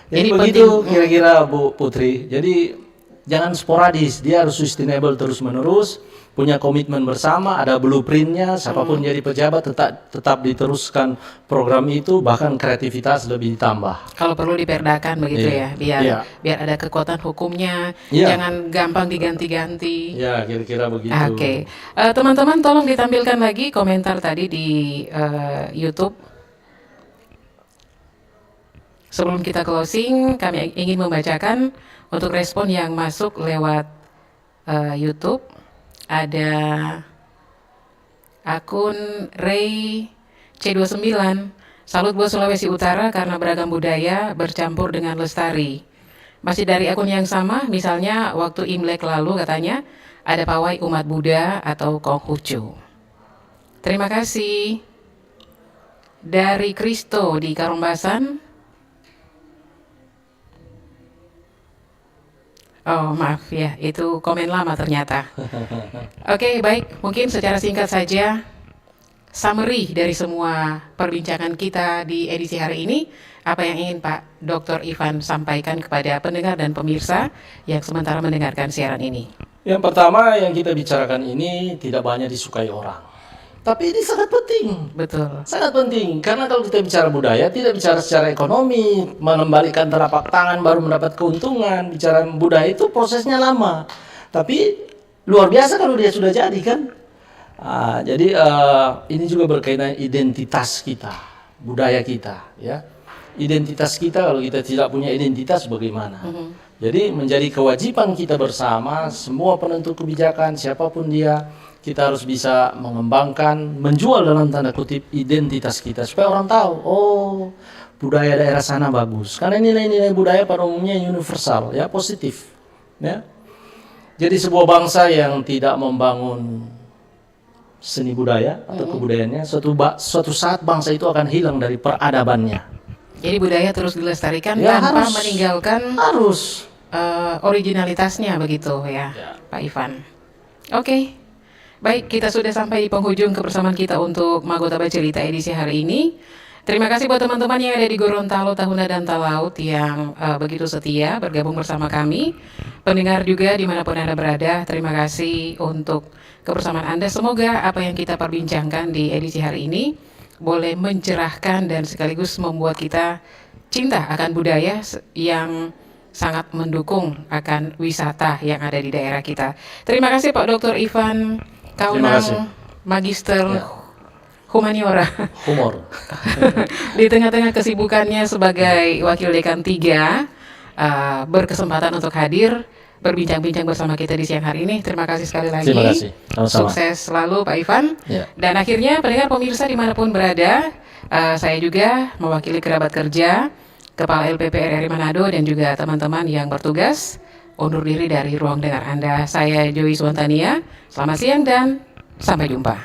Speaker 4: Jadi
Speaker 3: Jadi
Speaker 4: begitu
Speaker 3: penting.
Speaker 4: kira-kira Bu Putri. Jadi jangan sporadis, dia harus sustainable terus-menerus, punya komitmen bersama, ada blueprintnya, siapapun jadi pejabat tetap diteruskan program itu, bahkan kreativitas lebih ditambah.
Speaker 3: Kalau perlu diperdakan begitu
Speaker 4: Iya.
Speaker 3: ya,
Speaker 4: Iya.
Speaker 3: biar ada kekuatan hukumnya,
Speaker 4: Iya.
Speaker 3: jangan gampang diganti-ganti.
Speaker 4: Ya, kira-kira begitu.
Speaker 3: Oke, teman-teman tolong ditampilkan lagi komentar tadi di YouTube. Sebelum kita closing, kami ingin membacakan untuk respon yang masuk lewat YouTube. Ada akun Ray C29. Salut buat Sulawesi Utara karena beragam budaya bercampur dengan lestari. Masih dari akun yang sama, misalnya waktu Imlek lalu katanya ada pawai umat Buddha atau Konghucu. Terima kasih. Dari Kristo di Karumbasan. Oh maaf ya, itu komen lama ternyata. Oke baik, mungkin secara singkat saja summary dari semua perbincangan kita di edisi hari ini. Apa yang ingin Pak Dr. Ivan sampaikan kepada pendengar dan pemirsa yang sementara mendengarkan siaran ini?
Speaker 4: Yang pertama yang kita bicarakan ini tidak banyak disukai orang. Tapi ini sangat penting.
Speaker 3: Betul.
Speaker 4: Sangat penting, karena kalau kita bicara budaya, tidak bicara secara ekonomi, mengembalikan telapak tangan baru mendapat keuntungan. Bicara budaya itu prosesnya lama, tapi luar biasa kalau dia sudah jadi kan. Jadi ini juga berkaitan identitas kita, budaya kita, ya. identitas kita. Kalau kita tidak punya identitas bagaimana? Jadi menjadi kewajiban kita bersama, semua penentu kebijakan, siapapun dia, kita harus bisa mengembangkan, menjual dalam tanda kutip identitas kita. Supaya orang tahu, oh budaya daerah sana bagus. Karena nilai-nilai budaya pada umumnya universal, ya positif. Ya. Jadi sebuah bangsa yang tidak membangun seni budaya atau kebudayaannya, suatu saat bangsa itu akan hilang dari peradabannya.
Speaker 3: Jadi budaya terus dilestarikan
Speaker 4: Ya,
Speaker 3: tanpa
Speaker 4: harus.
Speaker 3: meninggalkan
Speaker 4: Harus.
Speaker 3: originalitasnya begitu ya, Pak Ivan. Oke, baik, kita sudah sampai di penghujung kebersamaan kita untuk Mahkota Bercerita edisi hari ini. Terima kasih buat teman-teman yang ada di Gorontalo, Tahuna, dan Talaut yang begitu setia bergabung bersama kami. Pendengar juga dimanapun Anda berada, terima kasih untuk kebersamaan Anda. Semoga apa yang kita perbincangkan di edisi hari ini boleh mencerahkan dan sekaligus membuat kita cinta akan budaya yang sangat mendukung akan wisata yang ada di daerah kita. Terima kasih Pak Dr. Ivan
Speaker 4: Terima kasih.
Speaker 3: Kaunang, Magister
Speaker 4: Ya.
Speaker 3: Humaniora.
Speaker 4: Humor.
Speaker 3: Di tengah-tengah kesibukannya sebagai Wakil Dekan 3, berkesempatan untuk hadir berbincang-bincang bersama kita di siang hari ini. Terima kasih sekali lagi.
Speaker 4: Terima kasih. Sama-sama.
Speaker 3: Sukses selalu Pak Ivan.
Speaker 4: Ya.
Speaker 3: Dan akhirnya pendengar pemirsa dimanapun berada, saya juga mewakili kerabat kerja, Kepala LPP RRI Manado dan juga teman-teman yang bertugas undur diri dari ruang dengar Anda. Saya Joy Swantania. Selamat siang dan sampai jumpa.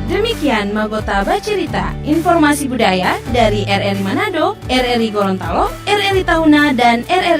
Speaker 2: Demikian Mahkota Bercerita, informasi budaya dari RRI Manado, RRI Gorontalo, RRI Tahuna, dan RRI